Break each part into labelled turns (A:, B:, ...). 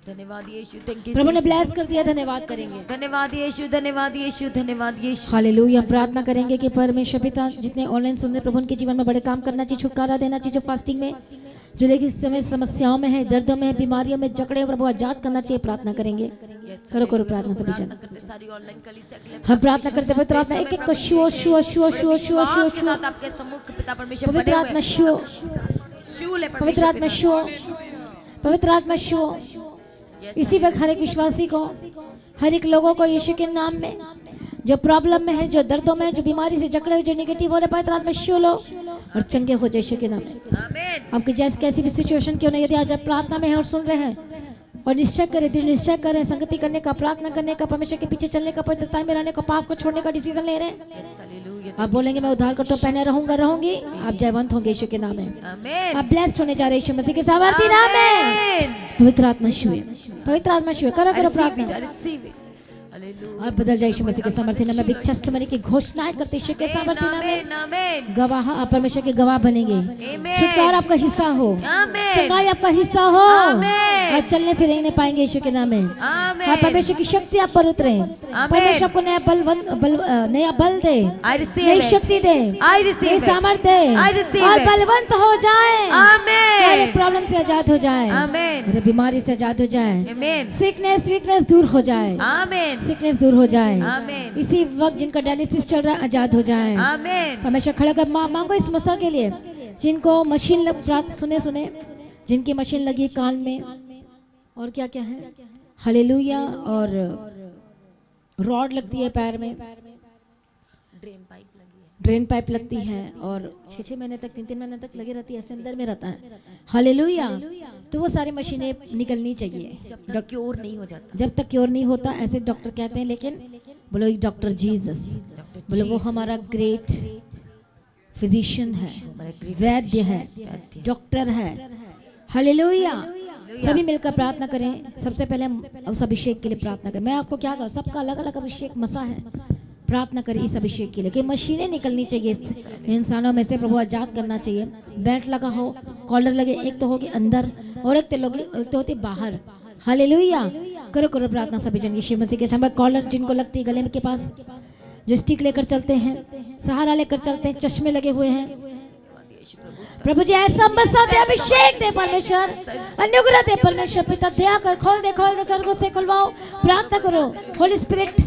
A: धन्यवाद यीशु, thank you.
B: प्रभु ने ब्लेस कर दिया, धन्यवाद करेंगे।
A: धन्यवाद यीशु, धन्यवाद यीशु, धन्यवाद यीशु।
B: हालेलुया। हम प्रार्थना करेंगे कि परमेश्वर पिता जितने ऑनलाइन सुन रहे प्रभु उनके जीवन में बड़े काम करना चाहिए, छुटकारा देना चाहिए। जो फास्टिंग में जो लेकिन इस समय समस्याओं में है, दर्दों में है, बीमारियों में जकड़े हैं, प्रभु आजाद करना चाहिए। प्रार्थना करेंगे, करो करो प्रार्थना सभी जन।
A: सारी ऑनलाइन कलीसिया के लिए
B: हम प्रार्थना करते हैं पवित्र आत्मा एक एक को छुओ छुओ छुओ छुओ छुओ छुओ छुओ।
A: आपके सम्मुख पिता परमेश्वर
B: पवित्र आत्मा छुओ, पवित्र आत्मा छुओ, पवित्र आत्मा छुओ। इसी वक्त हर एक विश्वासी को, हर एक लोगों को यीशु के नाम में जो प्रॉब्लम में है, जो दर्दों में, जो बीमारी से जकड़े हुए, जो नेगेटिव हो रहे, पवित्र आत्मा छू लो और चंगे हो जाए यीशु के नाम में।
A: आमीन।
B: आपकी जैसे कैसी भी सिचुएशन क्यों नहीं, यदि आज आप प्रार्थना में हैं और सुन रहे हैं और निश्चय करें, दृढ़ निश्चय करें, संगति करने का, प्रार्थना करने का, परमेश्वर के पीछे चलने का, पवित्रता में रहने का, पाप को छोड़ने का डिसीजन ले रहे हैं, आप बोलेंगे मैं उद्धार का टोप पहने रहूंगा, रहूंगी, आप जयवंत होंगे यीशु के नाम में।
A: आमीन।
B: आप ब्लेस्ड होने जा रहे यीशु मसीह के सामर्थी नाम में। पवित्र आत्मा छुए, पवित्र आत्मा छुए, करो करो प्रार्थना और बदल जाए यीशु मसीह के सामर्थ्य नाम में। बिग टेस्टिमनी की घोषणाएं करते यीशु के सामर्थ्य नाम में। गवाह, आप परमेश्वर के गवाह बनेंगे। छुटकारा आपका हिस्सा हो, चंगाई आपका हिस्सा हो, और चलने फिर नहीं पाएंगे यीशु के नाम में। हाँ, परमेश्वर की शक्ति आप पर उतरे, परमेश्वर आपको नया नया बल दे, नई शक्ति दे, नई सामर्थ्य दे और बलवंत हो जाए, हर प्रॉब्लम से आजाद हो जाए, हर बीमारी से आजाद हो जाए, सिकनेस वीकनेस दूर हो जाए, सिकनेस दूर हो जाए। इसी वक्त जिनका डायलिसिस चल रहा है आजाद हो जाए। परमेश्वर खड़ा कर मांगो इस मसा के लिए जिनको मशीन सुने सुने जिनकी मशीन लगी कान में और क्या क्या है, हालेलुया, और रॉड लगती है पैर में, ड्रेन पाइप लगती है और 6-6 महीने तक, 3-3 महीने तक लगी रहती है, ऐसे अंदर में रहता है। हालेलुया। तो वो सारी मशीनें निकलनी चाहिए
A: जब तक क्योर नहीं हो जाता,
B: जब तक क्योर नहीं होता, ऐसे डॉक्टर कहते हैं। लेकिन बोलो डॉक्टर जीसस, बोलो वो हमारा ग्रेट फिजिशियन है, वैद्य है, डॉक्टर है। हालेलुया। सभी मिलकर प्रार्थना करें। सबसे पहले हम उस अभिषेक के लिए प्रार्थना करें। मैं आपको क्या कहूँ, सबका अलग अलग अभिषेक मसा है। प्रार्थना करें इस अभिषेक के लिए कि मशीनें निकलनी चाहिए इंसानों में से, प्रभु आजाद करना चाहिए। बेल्ट लगा हो, कॉलर लगे, एक तो होगी अंदर और एक तो होती बाहर। हालेलुया। करो करो प्रार्थना सभी जन यीशु मसीह के सामने। कॉलर जिनको लगती है गले के पास, जो स्टिक लेकर चलते हैं, सहारा लेकर चलते हैं, चश्मे लगे हुए हैं, प्रभु जी ऐसा मसा दे, अभिषेक दे परमेश्वर, अनुग्रह दे परमेश्वर पिता, दया कर, खोल दे स्वर्गों से खुलवाओ। प्रार्थना करो होली स्पिरिट।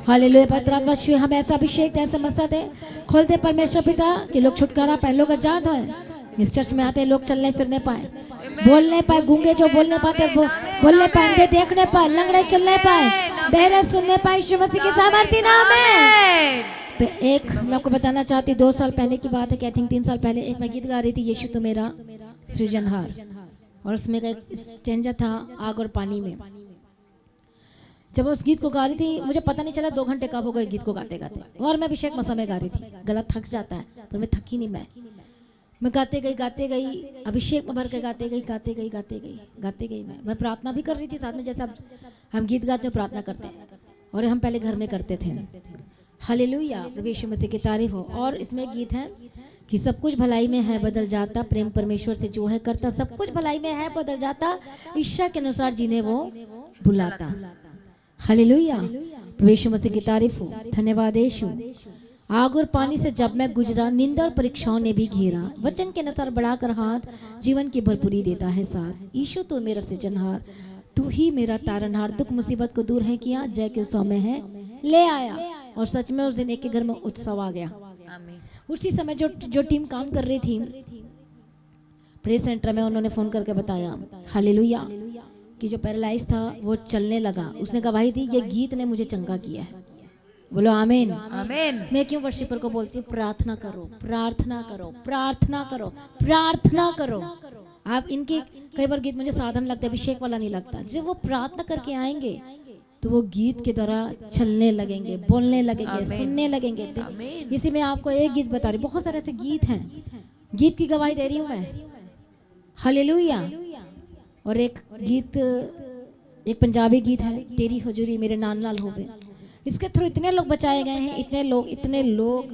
B: हालेलुया। पवित्र आत्मा छुए, हमें ऐसा अभिषेक दे, ऐसा मसा दे, खोल दे परमेश्वर पिता कि लोग छुटकारा पाए, लोग आजाद हों। इस चर्च में आते लोग चलने फिरने पाए, बोलने पाए, गूंगे जो बोलने पाते बोलने पाए, अंधे देखने पाए, लंगड़े चलने पाए, बहरे सुनने पाए, यीशु मसीह के सामर्थ्य नाम में। एक मैं आपको बताना चाहती हूँ, 2 साल पहले की बात है, आई थिंक 3 साल पहले, एक मैं गीत गा रही थी, यीशु तो मेरा सृजनहार, और उसमें एक स्टैंजा था आग और पानी में। जब मैं उस गीत को गा रही थी, मुझे पता नहीं चला 2 घंटे कब हो गए गीत को गाते गाते, और मैं अभिषेक मसा में गा रही थी। गला थक जाता है पर मैं थकी नहीं, मैं गाते गई, अभिषेक में भर के गाते गई। मैं प्रार्थना भी कर रही थी साथ में, जैसे हम गीत गाते हैं, प्रार्थना करते हैं, और हम पहले घर में करते थे। हालेलुया। प्रभु यीशु मसीह की तारीफ हो। और इसमें एक गीत है कि सब कुछ भलाई में है बदल जाता, प्रेम परमेश्वर से जो है करता, सब कुछ भलाई में है बदल जाता, इच्छा के अनुसार जिन्हें वो बुलाता। हालेलुया। प्रभु यीशु मसीह की तारीफ हो। धन्यवाद यीशु। आग और पानी से जब मैं गुजरा, निंदा और परीक्षाओं ने भी घेरा, वचन के अनुसार बढ़ाकर हाथ, जीवन की भरपूरी देता है साथ। यीशु तो मेरा सृजनहार, तू ही मेरा तारनहार, दुख मुसीबत को दूर है किया, जय के उत्सव में है ले आया। और सच में उस दिन एक के घर में उत्सव आ गया। उसी समय जो टीम काम कर रही थी प्रेस सेंटर में, उन्होंने फोन करके बताया, हालेलुया, कि जो पैरालाइज था वो चलने लगा। उसने गवाही दी, ये गीत ने मुझे चंगा किया है। बोलो आमीन।
A: आमीन।
B: मैं क्यों वर्शिपर को बोलती हूँ, प्रार्थना करो, प्रार्थना करो, प्रार्थना करो, प्रार्थना करो। आप इनकी कई बार गीत मुझे साधन लगता है, अभिषेक वाला नहीं लगता। जब वो प्रार्थना करके आएंगे तो वो गीत के द्वारा चलने लगेंगे, बोलने लगेंगे, सुनने लगेंगे। इसी में आपको एक गीत बता रही, बहुत सारे ऐसे गीत हैं, गीत की गवाही दे रही हूँ मैं। हालेलुया। और एक गीत, एक पंजाबी गीत है, तेरी हुजूरी मेरे नाल नाल होवे। इसके थ्रू इतने लोग बचाए गए हैं, इतने लोग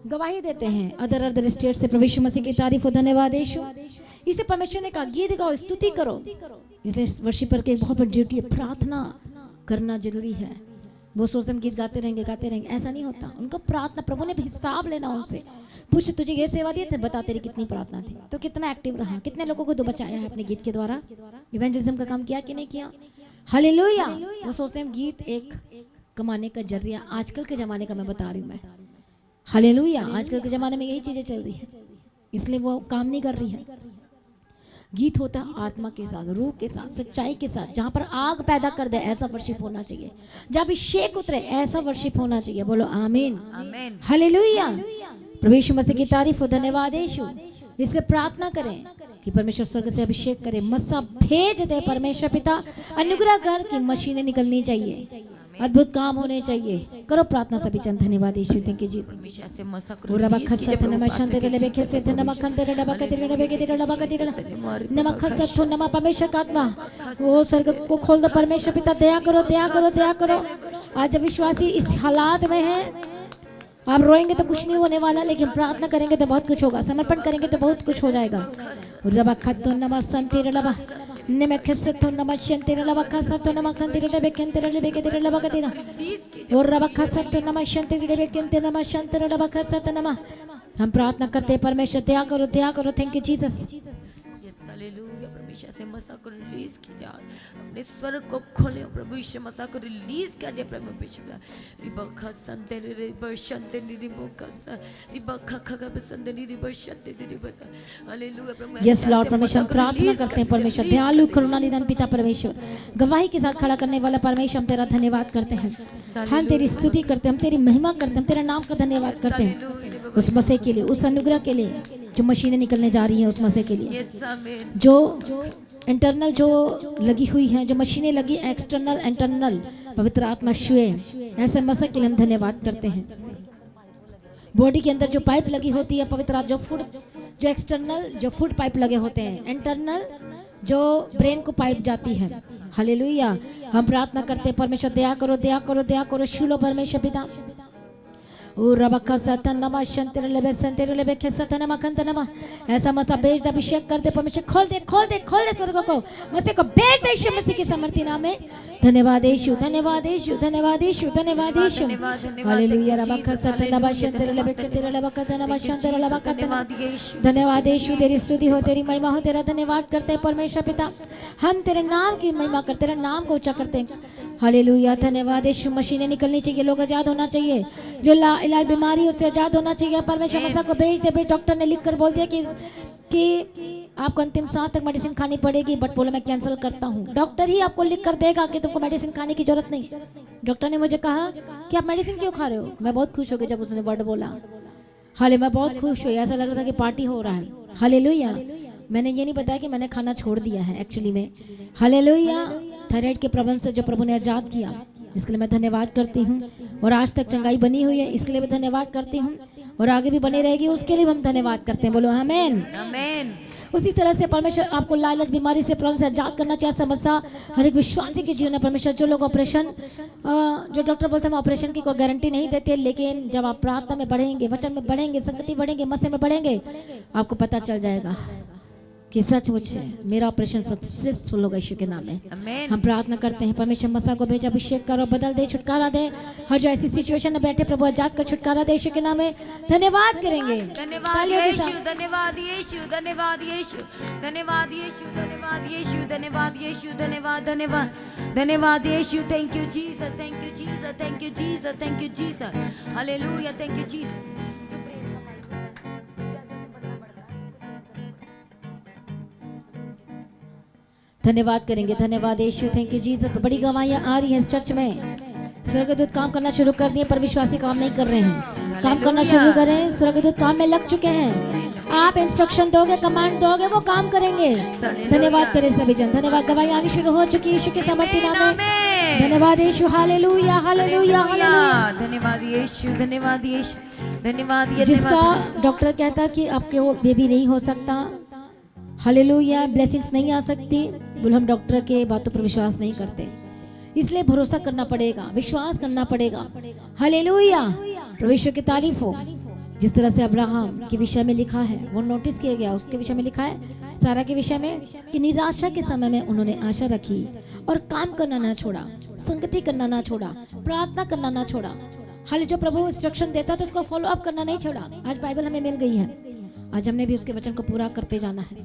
B: गवाही देते हैं अदर स्टेट से। प्रभु यीशु मसीह की तारीफ हो। धन्यवाद यीशु। इसे परमेश्वर ने कहा गीत गाओ, स्तुति करो। इसलिए वर्शिपर की एक बहुत बड़ी ड्यूटी है, प्रार्थना करना जरूरी है। वो सोचते हम गीत गाते रहेंगे, ऐसा नहीं होता। उनको प्रार्थना, प्रभु ने भी हिसाब लेना उनसे। पूछ, तुझे ये सेवा दी थे, बता तेरी कितनी प्रार्थना थी, तो कितना एक्टिव रहा, कितने लोगों को तो बचाया है अपने गीत के द्वारा, इवेंजलिज्म का काम किया कि नहीं किया। हालेलुया। वो सोचते हैं गीत एक कमाने का जरिया। आजकल के जमाने का मैं बता रही हूँ मैं, हालेलुया। आजकल के जमाने में यही चीजें चल रही है, इसलिए वो काम नहीं कर रही है। गीत होता है आत्मा के साथ, रूह के साथ, सच्चाई के साथ, जहां पर आग पैदा कर दे ऐसा वर्शिप होना चाहिए, जहां अभिषेक उतरे ऐसा वर्शिप होना चाहिए। बोलो आमीन,
A: आमीन,
B: हालेलुया। प्रभु यीशु मसीह की तारीफ हो, धन्यवाद यीशु। इसलिए प्रार्थना करें कि परमेश्वर स्वर्ग से अभिषेक करे, मस्सा भेज दे परमेश्वर पिता, अनुग्रह कर कि मशीनें निकलनी चाहिए, अद्भुत काम होने चाहिए। करो प्रार्थना सभी जन। धन्यवाद यीशु, थैंक यू जी।
A: परमेश्वर से मसा
B: और
A: करो
B: रबा खसत नमः शांति रे लेबे खसे थे नमः खंते रे डबा कति रे डबे के रे डबा कति रे नमः खसत नमः परमेश्वर का आत्मा, वो स्वर्ग को खोल दो परमेश्वर पिता, दया करो, दया करो, दया करो। आज जब विश्वासी इस हालात में है, आप रोएंगे तो कुछ नहीं होने वाला, लेकिन प्रार्थना करेंगे तो बहुत कुछ होगा, समर्पण करेंगे तो बहुत कुछ हो जाएगा। रबा खतो नमः शांति रे डबा नमः खसतो नमः शांति रे डबा खसतो नमः खंते रे डबे खंते रे लेबे के रे डबा कति रे और रबा खसतो नमः शांति रे डबे खंते नमः शांति रे डबा खसतो नमः। हम प्रार्थना करते हैं परमेश्वर दया करो, दया करो। Thank you Jesus.
A: हालेलुया। परमेश्वर से मसा को रिलीज की जाए, अपने स्वर्ग को खोले प्रभु यीशु मसा को रिलीज कर दे प्रभु यीशु। रिबखा संते रिबा शंते रिबखा रिबखा खगा बसंते रिबा शंते रिबा। हालेलुया प्रभु।
B: Yes lord. परमेश्वर हम प्रार्थना करते हैं परमेश्वर, दयालु करुणा निधान पिता परमेश्वर, गवाही के साथ खड़ा करने वाला परमेश्वर, हम तेरा धन्यवाद करते हैं, हम तेरी स्तुति करते हैं, हम तेरी महिमा करते हैं, हम तेरा नाम का धन्यवाद करते हैं उस मसीह के लिए, उस अनुग्रह के लिए जो मशीनें निकलने जा रही हैं, उस मसीह के लिए जो इंटरनल जो लगी हुई है, जो मशीनें लगी एक्सटर्नल इंटरनल, पवित्र आत्मा शुए, ऐसे मसीह के लिए हम धन्यवाद करते हैं। बॉडी के अंदर जो पाइप लगी होती है पवित्र आत्मा, जो फूड, जो एक्सटर्नल जो फूड पाइप लगे होते हैं, इंटरनल जो ब्रेन को पाइप जाती है। हालेलुया। हम प्रार्थना करते हैं परमेश्वर दया करो, दया करो, दया करो। शुलो परमेश्वर पिता ओ रबका सतन नमः शंतिर लेबे संतिर लेबे खसतन नमः कंत नमः। ऐसा मसा भेज दे, अभिषेक कर दे परमेश्वर, खोल दे, खोल दे, खोल दे स्वर्ग को, मसीह को भेज दे यीशु मसीह की समर्थी नाम में। धन्यवाद यीशु, धन्यवाद यीशु, धन्यवाद यीशु, धन्यवाद यीशु। हालेलुया। रबका सतन नमः शंतिर लेबे खतिर लेबे कंत नमः शंतिर लेबे कंत नमः। धन्यवाद यीशु, तेरी स्तुति हो, तेरी महिमा हो, तेरा धन्यवाद करते हैं परमेश्वर पिता। हम तेरे नाम की महिमा करते, तेरे नाम को ऊंचा करते हैं। हालेलुया। धन्यवाद यीशु। मशीनें निकलनी चाहिए, लोग आजाद होना चाहिए, जो इलाज बीमारियों से आजाद होना चाहिए। परमेश्वर मसा को भेज दे। डॉक्टर ने लिख कर बोल दिया कि आपको अंतिम सांस तक मेडिसिन खानी पड़ेगी, बट बोलो मैं कैंसिल करता हूँ। डॉक्टर ही आपको लिख कर देगा कि तुमको मेडिसिन खाने की जरूरत नहीं। डॉक्टर ने मुझे कहा कि आप मेडिसिन क्यों खा रहे हो। मैं बहुत खुश हो गई जब उसने वर्ड बोला। हाले मैं बहुत खुश हुई, ऐसा लग रहा था कि पार्टी हो रहा है। हालेलुया। मैंने ये नहीं बताया कि मैंने खाना छोड़ दिया है एक्चुअली में। हालेलुया। थायराइड के प्रॉब्लम से जो प्रभु ने आजाद किया, इसके लिए मैं धन्यवाद करती हूँ। और आज तक चंगाई बनी हुई है, इसके लिए भी धन्यवाद करती हूँ, और आगे भी बनी रहेगी, उसके लिए हम धन्यवाद करते हैं। बोलो आमीन,
A: आमीन।
B: उसी तरह से परमेश्वर आपको लालच बीमारी से प्रॉब्लम से आजाद करना चाहिए। समस्या हर एक विश्वासी के जीवन में परमेश्वर, जो लोग ऑपरेशन, जो डॉक्टर बोलते हैं ऑपरेशन की कोई गारंटी नहीं देते, लेकिन जब आप प्रार्थना में बढ़ेंगे, वचन में बढ़ेंगे, संगति बढ़ेंगे, मसीह में बढ़ेंगे, आपको पता चल जाएगा कि सचमुच है मेरा ऑपरेशन सक्सेसफुल होगा यीशु के नाम में। हम प्रार्थना करते हैं परमेश्वर मसा को भेज, अभिषेक करो, बदल दे, छुटकारा दे। हर जो ऐसी सिचुएशन में बैठे प्रभु आजाद कर छुटकारा दे यीशु के नाम में। धन्यवाद करेंगे।
A: धन्यवाद यीशु, धन्यवाद यीशु, धन्यवाद यीशु, धन्यवाद यीशु, धन्यवाद यीशु, धन्यवाद यीशु, धन्यवाद, धन्यवाद, धन्यवाद यीशु। Thank you Jesus, thank you Jesus, thank you Jesus, thank you Jesus. Hallelujah. Thank you Jesus.
B: धन्यवाद करेंगे। धन्यवाद यीशु, थैंक यू जीसस। बड़ी गवाहियां आ रही हैं इस चर्च में। स्वर्गदूत काम करना शुरू कर दिए, पर विश्वासी काम नहीं कर रहे हैं। काम करना शुरू करें, स्वर्गदूत काम में लग चुके हैं। आप इंस्ट्रक्शन दोगे, कमांड दोगे, वो काम करेंगे। धन्यवाद तेरे सभी जन। धन्यवाद। गवाही आनी शुरू हो चुकी है यीशु के समर्थी नाम में। धन्यवाद यीशु। Hallelujah, hallelujah, hallelujah.
A: धन्यवाद यीशु, धन्यवाद यीशु, धन्यवाद।
B: जिसका डॉक्टर कहता कि आपके वो बेबी नहीं हो सकता, हालेलुया, ब्लेसिंग्स नहीं आ सकती, बोल हम डॉक्टर के बातों पर विश्वास नहीं करते, इसलिए भरोसा करना पड़ेगा, विश्वास करना पड़ेगा। हालेलुया, परमेश्वर की तारीफ हो। जिस तरह से अब्राहम के विषय में लिखा है, वो नोटिस किया गया, उसके विषय में लिखा है सारा के विषय में कि निराशा के समय में उन्होंने आशा रखी और काम करना ना छोड़ा, संगति करना ना छोड़ा, प्रार्थना करना ना छोड़ा। हाल जो प्रभु इंस्ट्रक्शन देता तो उसको फॉलो अप करना नहीं छोड़ा। आज बाइबल हमें मिल गई है, आज हमने भी उसके वचन को पूरा करते जाना है,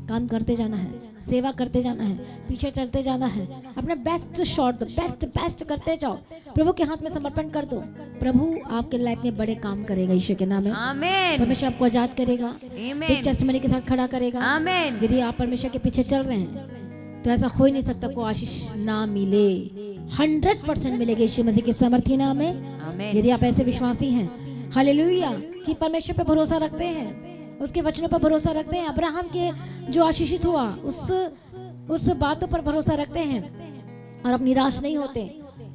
B: काम करते जाना है, सेवा करते जाना है, पीछे चलते जाना है, अपना बेस्ट शॉट दो, बेस्ट करते जाओ, प्रभु के हाथ में समर्पण कर दो। प्रभु आपके लाइफ में बड़े काम करेगा यीशु के नाम में।
A: आमीन।
B: परमेश्वर आपको आजाद करेगा, एक टेस्टिमनी के साथ खड़ा करेगा।
A: आमीन।
B: यदि आप परमेश्वर के पीछे चल रहे हैं तो ऐसा हो ही नहीं सकता को आशीष ना मिले। 100% मिलेगी यीशु मसीह के सामर्थ्य नाम में।
A: आमीन।
B: यदि आप ऐसे विश्वासी हैं, हालेलुया, कि परमेश्वर पे भरोसा रखते हैं, उसके वचनों पर भरोसा रखते हैं, अब्राहम के जो आशीषित हुआ उस बातों पर भरोसा रखते हैं और आप निराश नहीं होते,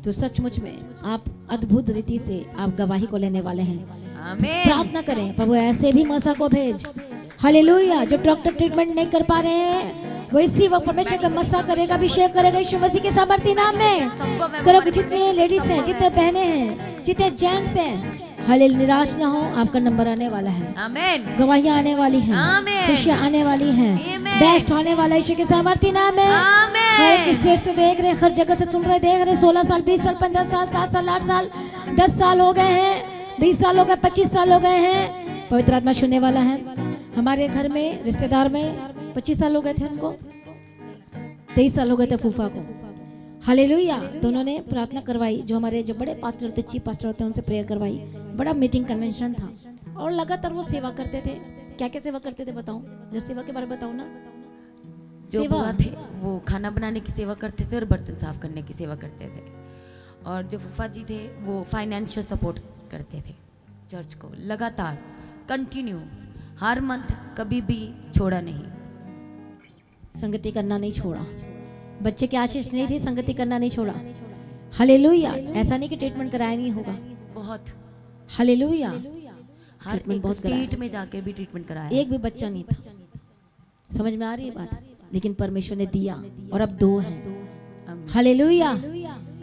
B: तो सचमुच में आप अद्भुत रीति से आप गवाही को लेने वाले हैं।
A: आमीन।
B: प्रार्थना करें, प्रभु ऐसे भी मौसा को भेज, हालेलुया। जो डॉक्टर ट्रीटमेंट नहीं कर पा रहे हैं वो इसी वक्त परमेश्वर का मसा करेगा, अभिषेक करेगा यीशु मसीह के सामर्थ्य नाम में। करो, जितने लेडीज हैं, जितने बहनें हैं, जितने जेंट्स हैं, हालेलुया, निराश ना हो, आपका नंबर आने वाला है।
A: आमीन।
B: गवाहियां आने वाली हैं,
A: आमीन।
B: खुशियां आने वाली हैं, बेस्ट होने वाला यीशु के सामर्थ्य नाम में।
A: आमीन।
B: हर एक स्टेट से देख रहे, हर जगह से सुन रहे, देख रहे, 16 साल, 20 साल, 15 साल, 7 साल, 8 साल, 10 साल हो गए हैं, 20 साल हो गए, 25 साल हो गए हैं, पवित्र आत्मा छूने वाला है। हमारे घर में रिश्तेदार में 25 साल हो गए थे उनको, 23 साल हो गए थे फूफा को, हालेलुया। तो उन्होंने प्रार्थना करवाई, जो हमारे जो बड़े पास्टर होते, चीफ पास्टर होते हैं, उनसे प्रेयर करवाई। बड़ा मीटिंग कन्वेंशन था और लगातार वो सेवा करते थे। क्या क्या सेवा करते थे बताऊं, जो सेवा के बारे में बताऊं ना।
A: जो
B: सेवा
A: बुआ थे वो खाना बनाने की सेवा करते थे और बर्तन साफ करने की सेवा करते थे, और जो फूफा जी थे वो फाइनेंशियल सपोर्ट करते थे चर्च को, लगातार कंटिन्यू हर मंथ, कभी भी छोड़ा नहीं।
B: संगति करना नहीं छोड़ा, बच्चे की आशीष नहीं थी, संगति करना नहीं छोड़ा, हालेलुया। ऐसा नहीं कि ट्रीटमेंट कराया नहीं होगा,
A: बहुत,
B: हालेलुया।
A: हर
B: ट्रीटमेंट
A: एक
B: बहुत कराया,
A: स्टेट में जाके भी ट्रीटमेंट कराया।
B: एक भी बच्चा नहीं था, समझ में आ रही है बात, लेकिन परमेश्वर ने दिया और अब 2 हैं, हालेलुया।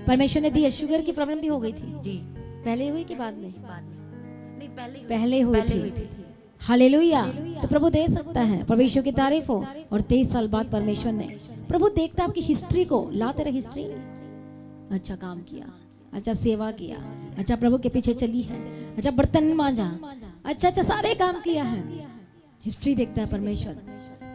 B: परमेश्वर ने दिया। शुगर की प्रॉब्लम भी हो गई थी
A: जी,
B: पहले हुई कि बाद में?
A: बाद में नहीं,
B: पहले हुई थी, हालेलुया। तो प्रभु दे सकता है, परमेश्वर की तारीफ हो। और 23 साल बाद परमेश्वर ने, प्रभु देखता आपकी हिस्ट्री को, ला तेरा हिस्ट्री, अच्छा काम किया, अच्छा सेवा किया, अच्छा प्रभु के पीछे चली है, अच्छा बर्तन मांजा, अच्छा सारे काम किया है, हिस्ट्री देखता है परमेश्वर।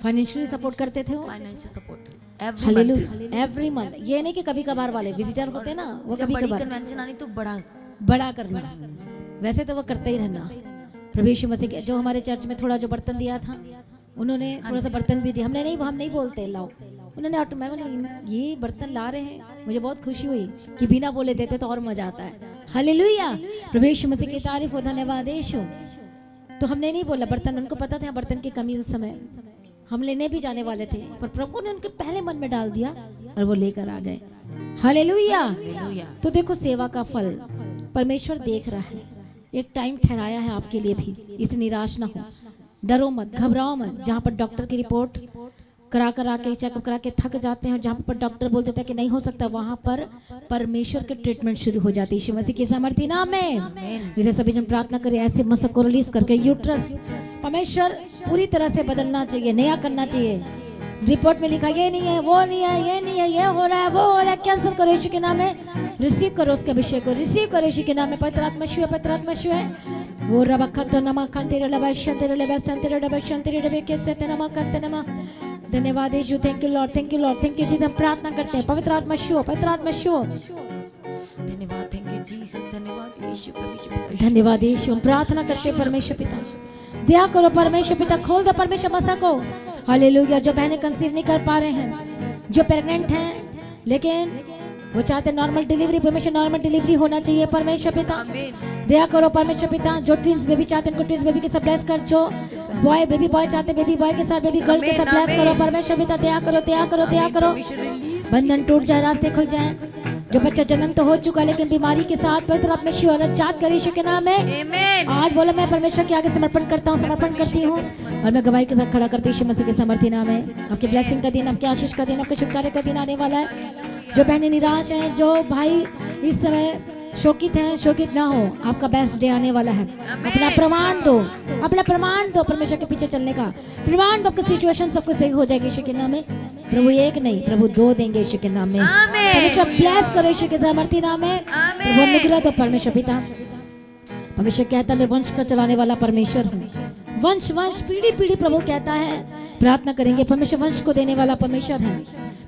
B: फाइनेंशियली सपोर्ट करते थे वो,
A: financial support
B: hallelujah, every month. ये नहीं कि कभी कभार वाले विजिटर होते ना, वो कभी
A: बड़ी
B: कभार
A: कन्वेंशन आनी तो
B: बड़ा करना, वैसे तो वो करते ही रहना। प्रभु यीशु मसीह के जो हमारे चर्च में थोड़ा जो बर्तन दिया था, उन्होंने थोड़ा सा बर्तन भी दिया। हम नहीं बोलते लाओ, उन्होंने ऑटोमेटिक ये बर्तन ला रहे हैं। मुझे बहुत खुशी हुई कि बिना बोले देते तो और मजा आता है, हालेलुया। प्रभु यीशु मसीह की तारीफ हो, धन्यवाद यीशु। तो हमने नहीं बोला बर्तन, उनको पता था बर्तन की कमी, उस समय हम लेने भी जाने वाले थे, पर प्रभु ने उनके पहले मन में डाल दिया और वो लेकर आ गए, हालेलुया। तो देखो सेवा का फल परमेश्वर देख रहा है। एक टाइम ठहराया है आपके लिए भी, इससे निराश ना हो, डरो मत, घबराओ मत। जहाँ पर डॉक्टर की रिपोर्ट करा के चेकअप करा के थक जाते हैं, जहाँ पर डॉक्टर बोल देता है कि नहीं हो सकता, वहाँ पर परमेश्वर के ट्रीटमेंट शुरू हो जाती है यीशु मसीह के सामर्थ्य नाम में। जैसे सभी जन प्रार्थना करें, ऐसे मसक को रिलीज करके यूट्रस परमेश्वर पूरी तरह से बदलना चाहिए, नया करना चाहिए। रिपोर्ट में लिखा ये नहीं है, वो नहीं है, ये नहीं है, ये हो रहा है, वो हो रहा है, कैंसर करो यीशु के नाम में, रिसीव करो उसके अभिषेक को, रिसीव करो यीशु के नाम में। पवित्र आत्मा शिव, पवित्र आत्मा शिव है। वो रबा खत नमा खंतेरे लबा शंतेरे लबा संतेरे लबा शंतेरे लबे के सते नमा खंते नमा। धन्यवाद यीशु, thank you lord, thank you lord, thank you Jesus. हम प्रार्थना करते हैं, पवित्र आत्मा शिव, पवित्र आत्मा शिव,
A: धन्यवाद, थैंक यू जीसस, धन्यवाद यीशु, परमेश्वर पिता,
B: धन्यवाद यीशु। हम प्रार्थना करते हैं परमेश्वर पिता, दया करो परमेश्वर पिता, खोल दो परमेश्वर मसा को, हालेलुया। जो बहनें कंसीव नहीं कर पा रहे हैं, जो प्रेग्नेंट हैं लेकिन वो चाहते नॉर्मल डिलीवरी, परमेश्वर नॉर्मल डिलीवरी होना चाहिए परमेश्वर पिता, दया करो परमेश्वर पिता। जो ट्विंस बेबी चाहते हैं उनको ट्विंस बेबी के साथ ब्लेस कर, जो बॉय बेबी बॉय चाहते हैं बेबी बॉय के साथ, बेबी गर्ल के साथ ब्लेस करो परमेश्वर पिता, दया करो, दया करो, दया करो। बंधन टूट जाए, रास्ते खुल जाए। जो बच्चा जन्म तो हो चुका लेकिन बीमारी के साथ, पवित्र आत्मा ईश्वर जात करे यीशु के नाम में। आज बोलो मैं परमेश्वर के आगे समर्पण करता हूँ, समर्पण करती हूँ, और मैं गवाही के साथ खड़ा करती हूँ यीशु मसीह के सामर्थ्य नाम में। आपकी ब्लेसिंग का दिन, आपकी आशीष का दिन, आपके छुटकारे का दिन आने वाला है। जो बहनें निराश हैं, जो भाई इस समय शोकित हैं, शोकित ना हो, आपका बेस्ट डे आने वाला है। अपना प्रमाण दो, अपना प्रमाण दो परमेश्वर के पीछे चलने का प्रमाण दो। आपकी सिचुएशन सब कुछ सही हो जाएगी यीशु के नाम में। प्रभु एक नहीं, प्रभु दो देंगे यीशु के नाम में। परमेश्वर ब्लेस करो यीशु के सामर्थी नाम में। प्रभु अनुग्रह दो परमेश्वर पिता। परमेश्वर कहता है मैं वंश का चलाने वाला परमेश्वर हूँ। वंश वंश पीढ़ी पीढ़ी प्रभु कहता है, प्रार्थना करेंगे। परमेश्वर वंश को देने वाला परमेश्वर है,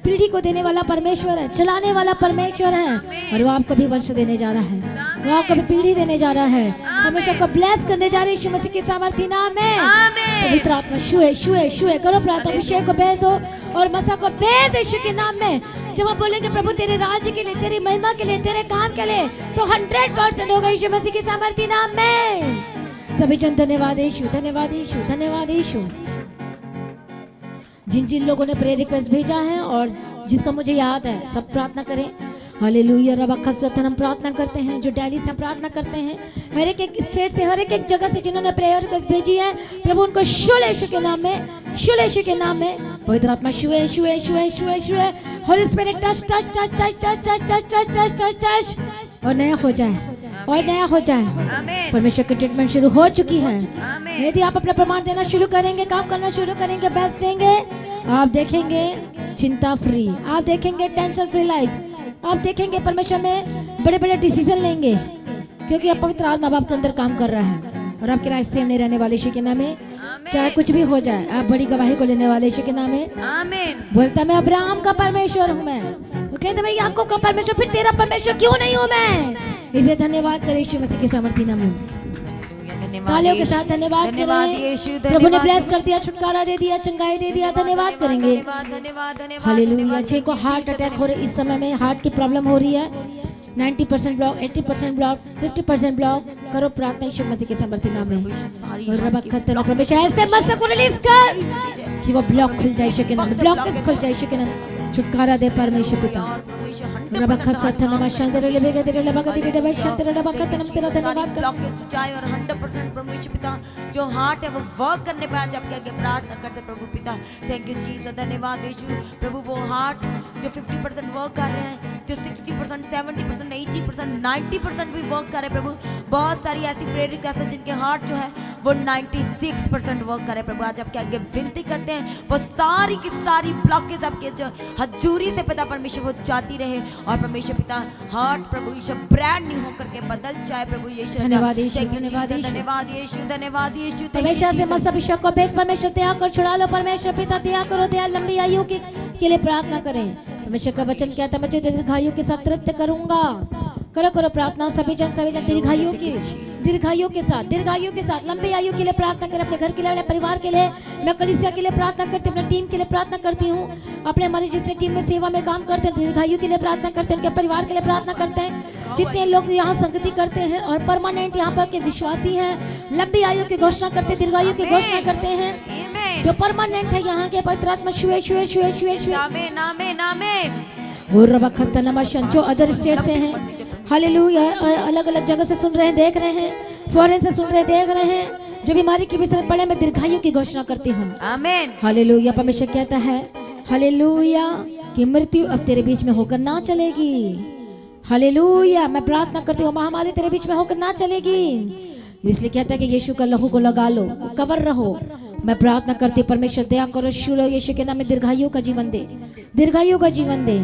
B: पीढ़ी को देने वाला परमेश्वर है, चलाने वाला परमेश्वर है। और वो आपको भी वंश देने जा रहा है, वो आपको भी पीढ़ी देने जा रहा है। परमेश्वर को ब्लेस करने जा रहे यीशु मसीह के सामर्थी नाम में। पवित्र आत्मा छुए छुए छुए करो प्रार्थना, अभिषेक को भेज दो और मसा को भेज दो यीशु के नाम में। जब आप बोलेंगे प्रभु तेरे राज्य के लिए, तेरी महिमा के लिए, तेरे काम के लिए, तो 100% होगा यीशु मसीह के सामर्थी नाम में। सभी जन धन्यवाद यीशु, धन्यवाद यीशु, धन्यवाद यीशु। जिन जिन लोगों ने प्रेयर रिक्वेस्ट भेजा है और जिसका मुझे याद है, सब प्रार्थना करें। हालेलुया रबा खसरतन हम प्रार्थना करते हैं, जो दिल्ली से हम प्रार्थना करते हैं, हर एक स्टेट से, हर एक जगह से जिन्होंने प्रेयर रिक्वेस्ट भेजी है, प्रभु उनको शूल यीशु के नाम में, शूल यीशु के नाम में। पवित्र आत्मा छुए छुए छुए छुए छुए, Holi spirit touch touch touch touch touch touch touch touch touch touch touch, और नया हो जाए, और नया हो जाए। परमेश्वर की ट्रीटमेंट शुरू हो चुकी है। यदि आप अपना प्रमाण देना शुरू करेंगे, काम करना शुरू करेंगे, बेस्ट देंगे, आप देखेंगे चिंता फ्री, आप देखेंगे टेंशन फ्री लाइफ, आप देखेंगे परमेश्वर में बड़े बड़े डिसीजन लेंगे, क्योंकि अब पवित्र आत्मा बाप के अंदर काम कर रहा है। और आपके रास्ते सेम नहीं रहने वाले यीशु के नाम में। चाहे कुछ भी हो जाए, आप बड़ी गवाही को लेने वाले यीशु के नाम में। आमीन। बोलता मैं अब्राहम का परमेश्वर हूँ मैं, वो कहता मैं याकूब का परमेश्वर, फिर तेरा परमेश्वर क्यों नहीं हूँ मैं। इसे धन्यवाद करे यीशु मसीह के सामर्थी नाम में। तालियों के साथ धन्यवाद करें। प्रभु ने ब्लेस कर दिया, छुटकारा दे दिया, चंगाई दे दिया, धन्यवाद करेंगे। हालेलुया। जिनको हार्ट अटैक हो रहे, इस समय में हार्ट की प्रॉब्लम हो रही है, 90% ब्लॉक, 80% ब्लॉक, 50% ब्लॉक, करो प्रार्थना यीशु मसीह के सामर्थी नाम में। और रब खतना परमेश्वर ऐसे मस्त को रिलीज कर कि वो ब्लॉक खुल जाए यीशु के नाम में, ब्लॉक खुल जाए यीशु के नाम, छुटकारा दे परमेश्वर पिता। रब खतना शांति ले बेगे तेरे लबा कदी बेटे शांति रे लबा खतना तेरा धन्यवाद कर।
A: ब्लॉकेज जाए और 100% परमेश्वर पिता जो हार्ट है वो वर्क करने पे आज आपके आगे प्रार्थना करते प्रभु पिता। थैंक यू जीसस, धन्यवाद यीशु। प्रभु वो हार्ट जो 50% वर्क कर रहे हैं, जो 60%, 70%, 80%, 90% भी वर्क कर रहे हैं प्रभु। बहुत सारी ऐसी प्रेयर रिक्वेस्ट है जिनके हार्ट जो है वो 96% वर्क कर रहे हैं प्रभु। आज आपके आगे विनती करते हैं वो सारी की सारी ब्लॉकेज आपके जो हजूरी से पिता परमेश्वर वो जाती रहे, और परमेश्वर पिता हार्ट प्रभु यीशु ब्रांड न्यू होकर के बदल जाए प्रभु यीशु।
B: धन्यवाद यीशु,
A: धन्यवाद यीशु, धन्यवाद यीशु, धन्यवाद यीशु।
B: परमेश्वर से मस्त अभिषेक को भेज परमेश्वर दया कर छुड़ा लो, परमेश्वर पिता दया करो, दया लंबी आयु के लिए प्रार्थना करें। परमेश्वर का वचन कहता है मैं तुझे दीर्घायु के साथ तृप्त करूंगा। करो करो प्रार्थना सभी जन दीर्घायु के साथ लंबी आयु के लिए प्रार्थना करें। अपने घर के लिए, अपने परिवार के लिए, मैं कलीसिया के लिए प्रार्थना करती हूँ, अपने टीम के लिए प्रार्थना करती हूँ, अपने हमारी जिससे टीम में सेवा में काम करते हैं दीर्घायु के लिए प्रार्थना करते हैं, उनके परिवार के लिए प्रार्थना करते हैं। जितने लोग यहाँ संगति करते हैं और परमानेंट यहाँ पर के विश्वासी हैं, लंबी आयु की घोषणा करते, दीर्घायु की घोषणा करते हैं, जो परमानेंट है यहाँ के पवित्र आत्मा छुए छुए छुए छुए छुए। आमीन आमीन आमीन। जो अदर स्टेट से हैं, हालेलुया, अलग अलग जगह से सुन रहे हैं, देख रहे हैं, फॉरेन से सुन रहे हैं, देख रहे हैं, जो बीमारी की बिस्तर पड़े, मैं दीर्घायु की घोषणा करती हूँ। आमीन। हालेलुया। परमेश्वर कहता है हालेलुया कि मृत्यु अब तेरे बीच में होकर ना चलेगी। हालेलुया। मैं प्रार्थना करती हूँ महामारी तेरे बीच में होकर ना चलेगी। इसलिए कहता है कि यीशु का लहू को लगा लो, कवर रहो। मैं प्रार्थना करती हूँ परमेश्वर दया करो, शुलो यीशु के नाम में दीर्घायु का जीवन दे, दीर्घायु का जीवन दे,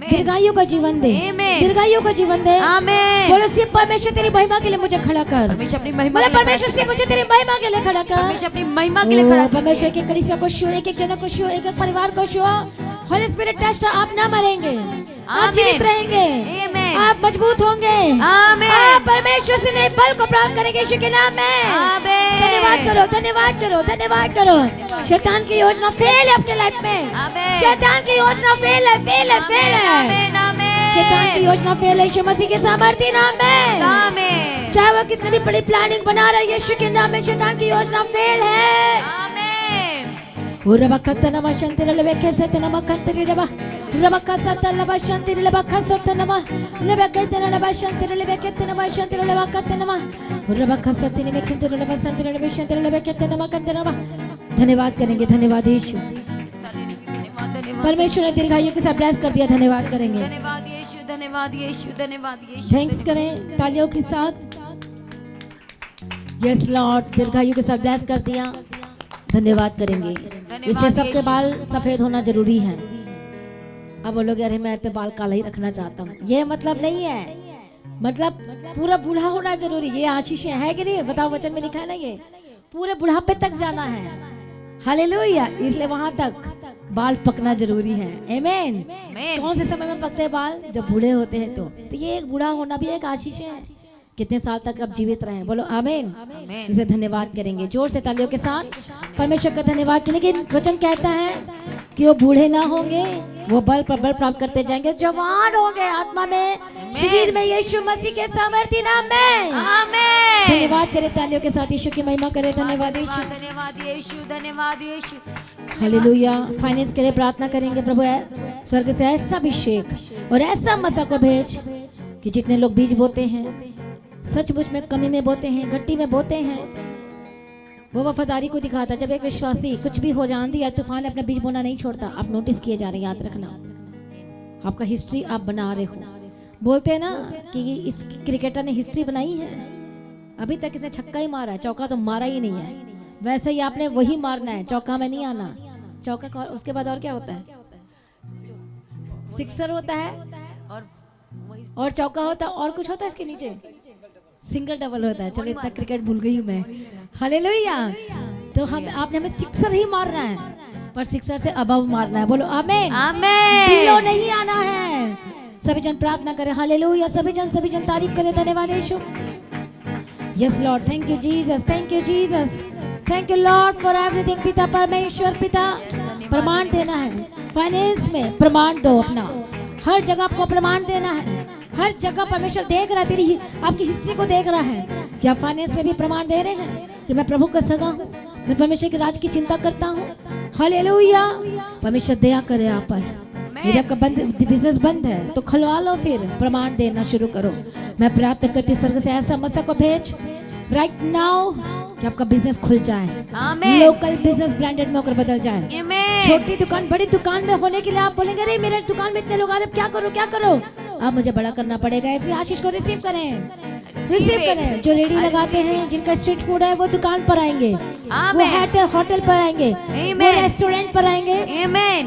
B: दीर्घायु का जीवन दे, दीर्घायु का जीवन दे। आमीन। बोलो सिर्फ परमेश्वर तेरी महिमा के लिए मुझे खड़ा कर, परमेश्वर अपनी महिमा, परमेश्वर से मुझे तेरी महिमा के लिए खड़ा कर, परमेश्वर अपनी महिमा के लिए खड़ा कर। परमेश्वर के कलीसिया को छुओ, एक एक जन को छुओ, एक एक परिवार को छुओ। होली स्पिरिट टच, आप ना मरेंगे, आप जीवित रहेंगे, आप मजबूत होंगे। आप परमेश्वर से नए बल को प्राप्त करेंगे यीशु के नाम में। धन्यवाद करो, धन्यवाद करो, धन्यवाद करो। शैतान की योजना फेल है आपके लाइफ में, शैतान की योजना फेल है, फेल है, फेल है। शैतान की योजना फेल है यीशु मसीह के सामर्थी नाम में। चाहे वो कितनी भी बड़ी प्लानिंग बना रहा है, यीशु के नाम में शैतान की योजना फेल है। रबा खतना शांति रबे कैसे तना खंतरी रबा रबा कसता लबा शांति रबा खसता नमा लबे कहते रबा शांति रबे कहते नमा शांति रबा कहते नमा रबा खसती ने कहते रबा शांति रबे शांति रबे कहते नमा कहते रबा। धन्यवाद करेंगे, धन्यवाद यीशु। परमेश्वर ने दीर्घायु के साथ ब्लेस कर दिया, धन्यवाद करेंगे। धन्यवाद यीशु।
A: धन्यवाद यीशु, धन्यवाद यीशु।
B: थैंक्स करें तालियों के साथ। यस लॉर्ड, दीर्घायु के साथ ब्लेस कर दिया। धन्यवाद करेंगे। इससे सबके बाल सफेद होना जरूरी है। अब बोलोगे अरे मैं तो बाल काला ही रखना चाहता हूँ, ये मतलब नहीं है। मतलब पूरा बूढ़ा होना जरूरी, ये आशीष है कि नहीं? बताओ, वचन में लिखा है ना, ये पूरे बुढ़ापे तक जाना है। हालेलुया। इसलिए वहां तक बाल पकना जरूरी है। आमीन। कौन से समय में पकते हैं बाल? जब बूढ़े होते हैं। तो ये एक बूढ़ा होना भी एक आशीष है। कितने साल तक अब जीवित रहे, बोलो आमीन। इसे धन्यवाद करेंगे जोर से तालियों के साथ। परमेश्वर का धन्यवाद करेंगे। लेकिन वचन कहता है कि वो बूढ़े ना होंगे, वो बल पर बल प्राप्त करते जाएंगे, जवान होंगे आत्मा में, शरीर में, यीशु मसीह के सामर्थ्य नाम में। आमीन। धन्यवाद करें तालियों के साथ, यीशु की महिमा करें। धन्यवाद यीशु,
A: धन्यवाद यीशु, धन्यवाद यीशु।
B: हालेलुया। फाइनेंस के लिए प्रार्थना करेंगे। प्रभु स्वर्ग से ऐसा अभिषेक और ऐसा मसा को भेज कि जितने लोग बीज बोते हैं, सचमुच में कमी में बोते हैं, गट्टी में बोते हैं, वो वफादारी को दिखाता। जब एक विश्वासी कुछ भी हो जाए, आंधी या तूफान, अपना बीज बोना नहीं छोड़ता। आप नोटिस किए जा रहे हैं, याद रखना। आपका हिस्ट्री आप बना रहे हो। बोलते हैं ना कि इस क्रिकेटर ने हिस्ट्री बनाई है, अभी तक इसने छक्का ही मारा है, चौका तो मारा ही नहीं है। वैसे ही आपने वही मारना है, चौका में नहीं आना। चौका उसके बाद और क्या होता है? सिक्सर होता है और चौका होता है, और कुछ होता है इसके नीचे, सिंगल डबल होता है। चलो इतना क्रिकेट भूल गई हूँ मैं। हालेलुया। तो आपने हमें सिक्सर ही मारना है, पर सिक्सर से अबव मारना है। बोलो आमीन।
A: आमीन।
B: बिलो नहीं आना है। सभी जन प्रार्थना करें। हालेलुया। सभी जन तारीफ करें। धन्यवाद यीशु। Yes lord, thank you Jesus, thank you Jesus, thank you lord for everything. पिता परमेश्वर, पिता प्रमाण देना है। फाइनेंस में प्रमाण दो अपना, हर जगह आपको प्रमाण देना है। हर जगह परमेश्वर देख रहा है, तेरी आपकी हिस्ट्री को देख रहा है कि आप फाइनेंस में भी प्रमाण दे रहे हैं कि मैं प्रभु का सगा हूँ, मैं परमेश्वर के राज की चिंता करता हूँ। हालेलुया। परमेश्वर दया करे आप पर। यदि आपका बिजनेस बंद है तो खुलवा लो, फिर प्रमाण देना शुरू करो। मैं प्रार्थना करती हूँ स्वर्ग से ऐसा मसा को भेज राइट नाउ कि आपका बिजनेस खुल जाए। लोकल बिजनेस ब्रांडेड में होकर बदल जाए। छोटी दुकान बड़ी दुकान में होने के लिए आप बोलेंगे अरे मेरे दुकान में इतने लोग आ रहे, क्या करो क्या करो? अब मुझे बड़ा करना पड़ेगा। ऐसी आशीष को रिसीव करें, रिसीव करें। जो रेडी लगाते हैं, जिनका स्ट्रीट फूड है, वो दुकान पर आएंगे, वो होटल पर आएंगे, वो रेस्टोरेंट पर आएंगे।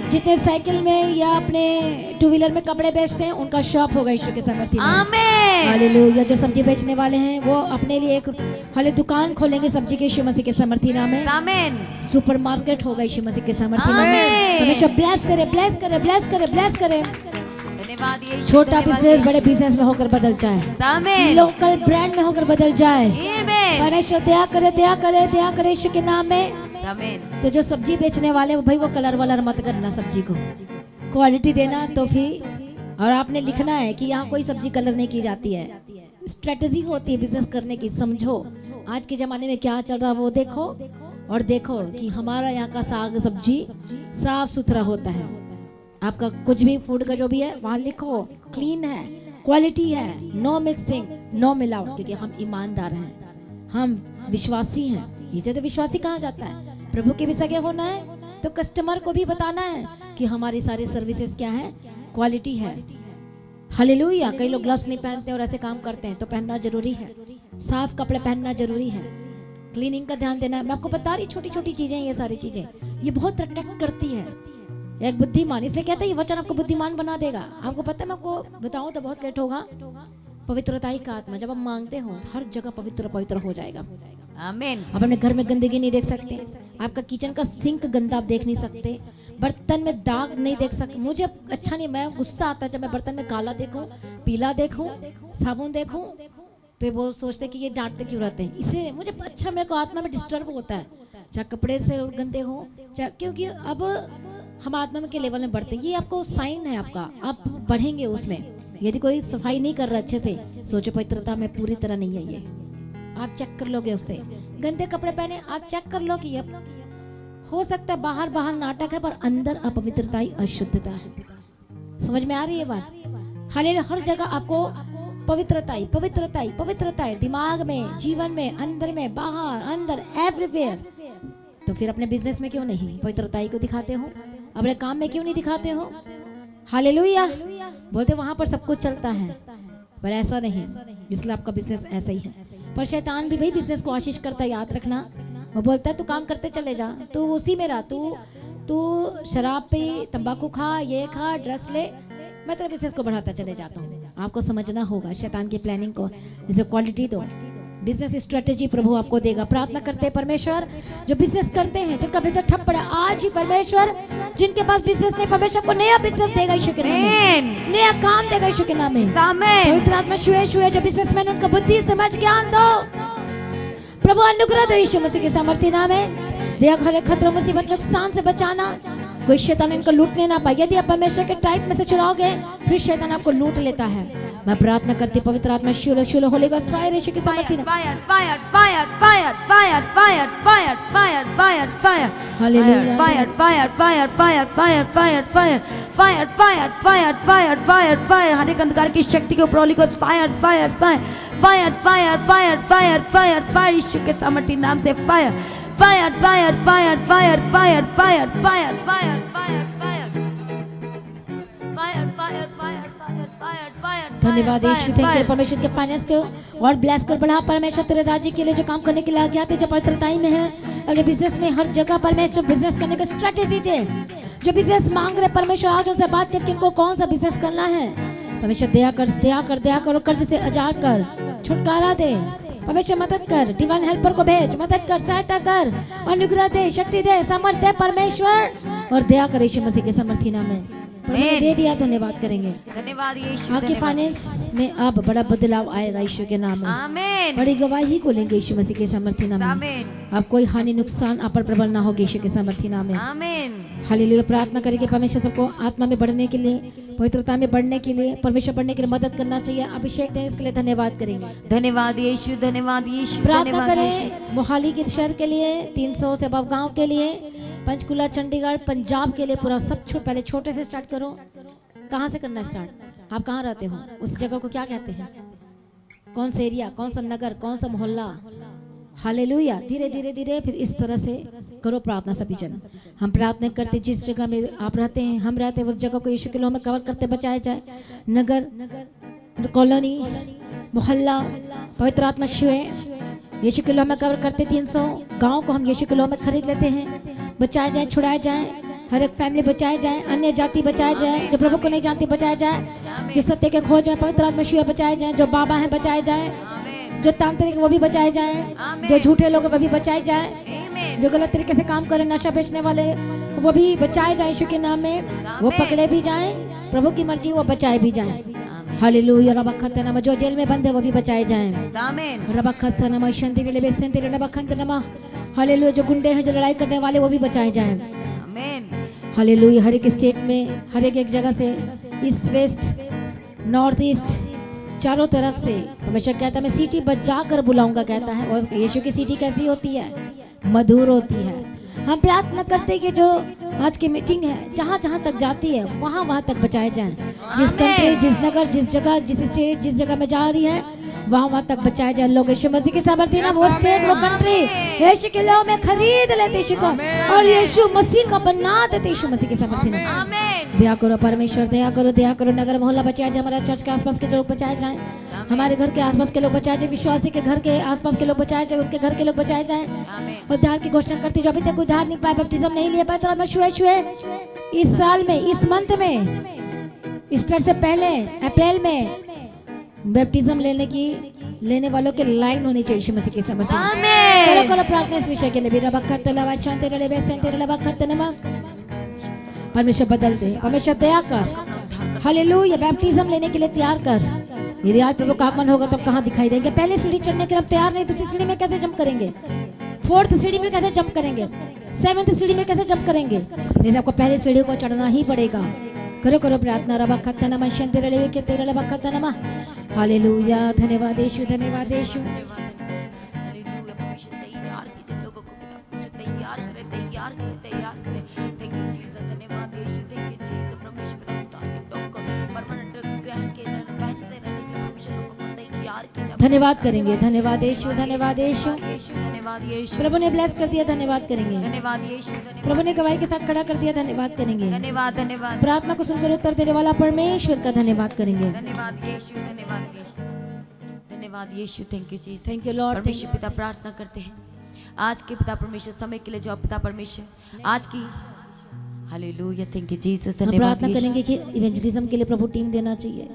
B: जितने साइकिल में या अपने टू व्हीलर में कपड़े बेचते हैं, उनका शॉप होगा यीशु के सामर्थ्य में। हालेलुया। जो सब्जी बेचने वाले हैं, वो अपने लिए एक हाले दुकान खोलेंगे सब्जी के यीशु मसीह के सामर्थ्य नाम में। आमीन। सुपर मार्केट होगा यीशु मसीह के सामर्थ्य नाम में। परमेश्वर ब्लेस करे, ब्लेस करे, ब्लेस करे, ब्लेस करे। छोटा बिजनेस बड़े बिजनेस में होकर बदल जाए, लोकल ब्रांड में होकर बदल जाए। परमेश्वर दया करे, दया करे, दया करे यीशु के नाम में। तो जो सब्जी बेचने वाले भाई, वो कलर वलर मत करना, सब्जी को क्वालिटी देना। तो फिर और आपने लिखना है कि यहाँ कोई सब्जी कलर नहीं की जाती है। स्ट्रेटेजी होती है बिजनेस करने की, समझो आज के जमाने में क्या चल रहा है वो देखो, और देखो कि हमारा यहाँ का साग सब्जी साफ सुथरा होता है। आपका कुछ भी फूड का जो भी है वहाँ लिखो क्लीन है, क्वालिटी है, नो मिक्सिंग, नो मिलावट, क्योंकि हम ईमानदार हैं, हम विश्वासी हैं। इसे तो विश्वासी कहा जाता है। प्रभु के भी सगे होना है तो कस्टमर को भी बताना है कि हमारी सारी सर्विसेज क्या है, क्वालिटी है। हालेलुया। कई लोग ग्लव्स नहीं पहनते और ऐसे काम करते हैं, तो पहनना जरूरी है। साफ कपड़े पहनना जरूरी है, क्लीनिंग का ध्यान देना है। मैं आपको बता रही छोटी छोटी चीजें, ये सारी चीजें ये बहुत अट्रैक्ट करती है एक बुद्धिमान। इसलिए कहते हैं ये वचन आपको बुद्धिमान बना देगा। आपको पता है, मैं आपको बताऊं तो बहुत लेट होगा। पवित्रता ही का आत्मा, जब आप मांगते हो हर जगह पवित्र पवित्र हो जाएगा। आमीन। आप अपने घर में गंदगी नहीं देख सकते, आपका किचन का सिंक गंदा आप देख नहीं सकते, बर्तन में दाग नहीं देख सकते। मुझे अच्छा नहीं, मैं गुस्सा आता है जब मैं बर्तन में काला देखूं, पीला देखूं, साबुन देखूं, तो वो सोचते कि ये डांटते क्यों रहते हैं। इससे मुझे अच्छा, मेरे को आत्मा में डिस्टर्ब होता है, चाहे कपड़े से गंदे हो, चाहे, क्योंकि अब हम आत्मा में के लेवल में बढ़ते हैं। ये आपको साइन है आपका, आप बढ़ेंगे उसमें। यदि कोई सफाई नहीं कर रहा अच्छे से, सोचो पवित्रता में पूरी तरह नहीं है। ये आप चेक कर लोगे उससे। गंदे कपड़े पहने आप चेक कर लो कि अब हो सकता है बाहर बाहर नाटक है, पर अंदर अपवित्रता ही अशुद्धता है। समझ में आ रही है बात? हालेलुया। हर जगह आपको पवित्रता ही पवित्रता ही पवित्रता है, दिमाग में, जीवन में, अंदर में, बाहर, अंदर, एवरीवेयर। तो फिर अपने बिजनेस में क्यों नहीं पवित्रता को दिखाते हो? अपने काम में क्यों नहीं दिखाते हो? हालेलुया। बोलते वहां पर सब कुछ चलता है, पर ऐसा नहीं, इसलिए आपका बिजनेस ऐसा ही है। पर शैतान भी भाई बिजनेस को आशीष करता है, याद रखना। वो बोलता है तू काम करते चले जा, तू उसी में रह, तू शराब पे, तंबाकू खा, ये खा, ड्रग्स ले, मैं तेरे बिजनेस को बढ़ाता चले जाता हूँ। आपको समझना होगा शैतान की प्लानिंग को, इसे क्वालिटी दो, बिजनेस स्ट्रेटेजी प्रभु आपको देगा। प्रार्थना करते हैं परमेश्वर, जो बिजनेस करते हैं, जिनका बिजनेस ठप पड़ा, आज ही परमेश्वर जिनके पास बिजनेस नहीं, परमेश्वर को नया बिजनेस देगा यीशु के नाम में, नया काम देगा यीशु के नाम में।
A: आमीन।
B: पवित्र आत्मा छुए जो बिजनेसमैन, उनका बुद्धि समझ ज्ञान दो प्रभु, अनुग्रह दो यीशु मसीह के सामर्थ्य नाम में। दया हर खतरों मुसीबत नुकसान से बचाना, कोई शैतान इनको लूटने ना पाए। यदि आप परमेश्वर के टाइप में से चुराओगे, फिर शैतान आपको लूट लेता है। मैं प्रार्थना करती हूँ पवित्र आत्मा शुरू शुरू होली गॉस्ट फायर यीशु के सामर्थ्य नाम।
A: Fire fire fire fire fire fire fire fire fire fire
B: hallelujah.
A: Fire fire fire fire fire fire fire fire fire fire fire fire fire हर एक अंधकार की शक्ति के ऊपर holy ghost fire fire fire fire fire fire fire fire fire यीशु के सामर्थ्य नाम से fire fire fire fire fire fire fire fire fire fire fire fire fire fire fire fire fire.
B: धन्यवाद यीशु, थैंक यू परमेश्वर के फाइनेंस को और ब्लेस कर बढ़ा परमेश्वर, तेरे राज्य के लिए जो काम करने के लिए आगे आते, जो पवित्रताई में है, अपने बिजनेस में हर जगह परमेश्वर बिजनेस करने का स्ट्रेटेजी दे। जो बिजनेस मांग रहे परमेश्वर, आज उनसे बात करके इनको कौन सा बिजनेस करना है परमेश्वर, दया कर दया कर दया कर, कर्ज से आजाद कर, छुटकारा दे परमेश्वर, मदद कर, डिवाइन हेल्पर को भेज, मदद कर, सहायता कर, अनुग्रह दे, शक्ति दे, सामर्थ दे परमेश्वर, और दया कर यीशु मसीह के सामर्थ्य नाम में दे दिया। धन्यवाद करेंगे,
A: धन्यवाद यीशु।
B: आपके फाइनेंस में अब बड़ा बदलाव आएगा यीशु के नाम में।
A: आमीन।
B: बड़ी गवाही को लेंगे यीशु मसीह के सामर्थ्य नाम में।
A: आमीन।
B: आप कोई हानि नुकसान आप पर प्रबल ना होगी यीशु के सामर्थ्य नाम में।
A: आमीन।
B: हालेलुया। प्रार्थना करेंगे परमेश्वर सबको आत्मा में बढ़ने के लिए, पवित्रता में बढ़ने के लिए, परमेश्वर बढ़ने के लिए मदद करना चाहिए। अभिषेक दें, इसके लिए धन्यवाद करेंगे।
A: धन्यवाद यीशु, धन्यवाद यीशु।
B: प्रार्थना करें मोहाली के शहर के लिए, 300 से above गांव के लिए, पंचकुला, चंडीगढ़, पंजाब के लिए, पूरा सब पहले छोटे से स्टार्ट करो। कहाँ से करना स्टार्ट? आप कहाँ रहते हो, उस जगह को क्या कहते हैं, कौन सा एरिया, कौन सा नगर, कौन सा मोहल्ला। हालेलुया। धीरे धीरे धीरे फिर इस तरह से करो प्रार्थना सभी जन। हम प्रार्थना करते जिस जगह में आप रहते हैं, हम रहते हैं, उस जगह को यीशु के नाम में कवर करते बचाया जाए। नगर, कॉलोनी, मोहल्ला, पवित्र आत्मा छुए, यीशु के नाम में कवर करते। 300 गाँव को हम यीशु के नाम में खरीद लेते हैं, बचाए जाए, छुड़ाए जाए, हर एक फैमिली बचाए जाए, अन्य जाति बचाए जाए, जो प्रभु को नहीं जानती बचाए जाए, जो सत्य के खोज में पवित्र आत्मा छुए बचाए जाए, जो बाबा हैं बचाए जाए, जो तांत्रिक वो भी बचाए जाए, जो झूठे लोग वो भी बचाए जाए, जो गलत तरीके से काम करे, नशा बेचने वाले वो भी बचाए जाए यीशु के नाम में, वो पकड़े भी जाए, प्रभु की मर्जी वो बचाए भी जाए। हालेलुया। रबखत नाम, जो जेल में बंद है वो भी बचाए जाए।
A: आमीन।
B: रबखत नाम, शांति रे बेसंति रे रबखत नाम। हालेलुया। जो गुंडे हैं, जो लड़ाई करने वाले वो भी बचाए जाए।
A: आमीन।
B: हालेलुया। हर एक स्टेट में, हर एक जगह से, ईस्ट वेस्ट नॉर्थ ईस्ट, चारों तरफ से परमेश्वर कहता है मैं सीटी बजा कर बुलाऊंगा कहता है। और यीशु की सीटी कैसी होती है? मधुर होती है। हम प्रार्थना करते हैं कि जो आज की मीटिंग है जहाँ जहाँ तक जाती है वहाँ तक बचाए जाएं। जिस कंट्री, जिस नगर, जिस जगह, जिस स्टेट, जिस जगह में जा रही है वहाँ तक बचाए जाए लोग। यीशु मसीह की सामर्थ्य ना वो स्टेट, वो कंट्री यीशु के नाम में खरीद लेते यीशु को, और यीशु मसीह का बना देते यीशु मसीह की सामर्थ्य ना।
A: आमीन।
B: दया करो परमेश्वर, दया करो, दया करो। नगर मोहल्ला बचाया जाए, हमारे चर्च के आसपास के लोग बचाए जाएं, हमारे घर के आसपास के लोग बचाए जाए, विश्वासी के घर के आसपास के लोग बचाए जाए, उनके घर के लोग बचाए जाए। और उद्धार की घोषणा करती जो अभी तक उद्धार नहीं पाए, बैप्टिज्म नहीं लिया पाए, तो छुए इस साल में, इस मंथ में, ईस्टर से पहले अप्रैल में बैप्टिज्म लेने वालों के लाइन होनी चाहिए यीशु मसीह की सामर्थ्य।
A: आमीन।
B: करो प्रार्थना इस विषय के लिए भी। रबखत लवा शांति रे बेसंति रे रबखत नम। परमेश्वर बदल दे, परमेश्वर दया कर। हालेलुया। बैप्टिज्म लेने के लिए तैयार कर। यदि आज प्रभु का आगमन होगा तो कहाँ दिखाई देंगे? पहले सीढ़ी चढ़ने के लिए तैयार नहीं, दूसरी सीढ़ी में कैसे जंप करेंगे? 4th सीढ़ी में कैसे जंप करेंगे? 7th सीढ़ी में कैसे जंप करेंगे? जैसे आपको पहले सीढ़ी को चढ़ना ही पड़ेगा। करो प्रार्थना। रबखत नम शांति रे लेवे के तेरे रबखत नम। हालेलुया। धन्यवाद यीशु, धन्यवाद यीशु।
A: हालेलुया। परमेश्वर तैयार कीजिए लोगों को, पिता परमेश्वर तैयार करे, तैयार करे, तैयार करे। थैंक यू जीसस, धन्यवाद यीशु, थैंक यू जीसस। परमेश्वर उतार के लोगों को परमानेंट ग्रहण के पहनते रहने के लिए परमेश्वर लोगों को तैयार कीजिए।
B: धन्यवाद करेंगे। धन्यवाद यीशु, धन्यवाद यीशु।
A: धन्यवाद धन्यवाद यीशु,
B: प्रभु ने ब्लेस कर दिया, धन्यवाद करेंगे।
A: धन्यवाद यीशु, धन्यवाद,
B: प्रभु ने गवाही के साथ खड़ा कर दिया, धन्यवाद करेंगे।
A: धन्यवाद, धन्यवाद,
B: प्रार्थना को सुनकर उत्तर देने वाला परमेश्वर का धन्यवाद करेंगे।
A: धन्यवाद यीशु, धन्यवाद यीशु, धन्यवाद यीशु। Thank you Jesus.
B: Thank you lord.
A: परमेश्वर पिता प्रार्थना करते हैं आज के पिता परमेश्वर समय के लिए जो पिता परमेश्वर आज की हालेलुया। Thank you Jesus.
B: हम
A: धन्यवाद
B: प्रार्थना
A: यीशु।
B: करेंगे कि इवेंजलिज्म के लिए प्रभु टीम देना चाहिए।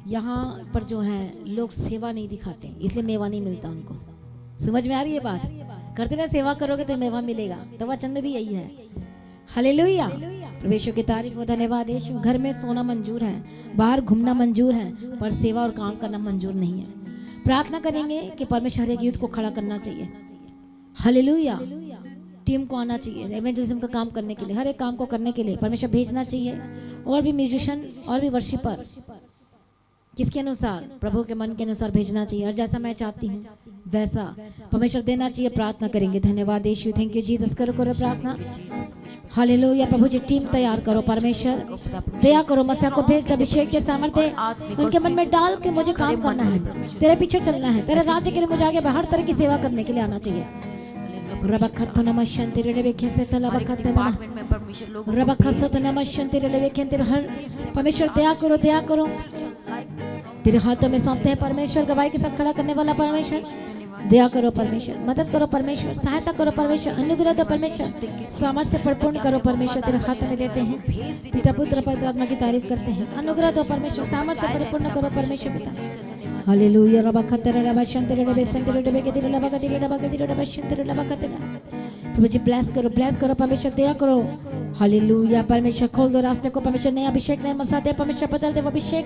B: यहाँ पर जो है लोग सेवा नहीं दिखाते, इसलिए मेवा नहीं मिलता उनको। समझ में आ रही है बात? करते रहे, सेवा करोगे तो मेवा मिलेगा। तो वचन में भी यही है। हालेलुया, परमेश्वर की तारीफ हो, धन्यवाद यीशु। घर में सोना मंजूर है, बाहर घूमना मंजूर है, पर सेवा और काम करना मंजूर नहीं है। प्रार्थना करेंगे कि परमेश्वर एक यूथ को खड़ा करना चाहिए। हालेलुया, टीम को आना चाहिए इवेंजलिज्म का काम करने के लिए, हर एक काम को करने के लिए परमेश्वर भेजना चाहिए। और भी म्यूजिशियन और भी वर्शिपर किसके अनुसार, प्रभु के मन के अनुसार भेजना चाहिए। और जैसा मैं चाहती हूँ वैसा परमेश्वर देना चाहिए। प्रार्थना करेंगे। धन्यवाद यीशु। Thank you Jesus. करो करो प्रार्थना। हालेलुया, प्रभु जी टीम तैयार करो। परमेश्वर दया करो, मसीह को भेज दे, अभिषेक के सामर्थ्य उनके मन में डाल के मुझे काम करना है, तेरे पीछे चलना है, तेरे राज्य के लिए मुझे आगे हर तरह की सेवा करने के लिए आना चाहिए। रबखत्तो नमः शंति रेबेखे से तलबखत्तो नमः रबखत्तो नमः शंति रेबेखे। तेरे हर परमेश्वर दया करो, दया करो, तेरे हाथों में सौंपते हैं परमेश्वर। गवाही के साथ खड़ा करने वाला परमेश्वर दया करो, परमेश्वर मदद करो, परमेश्वर सहायता करो, परमेश्वर अनुग्रह दो, परमेश्वर सामर्थ्य से परिपूर्ण करो, परमेश्वर तेरे हाथों में देते हैं। पिता पुत्र पवित्र आत्मा की तारीफ करते हैं। अनुग्रह दो परमेश्वर, सामर्थ्य से परिपूर्ण करो परमेश्वर पिता। हालेलुया, रबखत्तो रबा शंति रेबे संति रेबे के दिल रबा के दिल रबा के दिल रबा शंति रबा के दिल। प्रभु जी ब्लेस करो परमेश्वर, दया करो। हालेलुया, परमेश्वर खोल दो रास्ते को, परमेश्वर नया अभिषेक नया मसा दे, परमेश्वर बदल दे वो अभिषेक,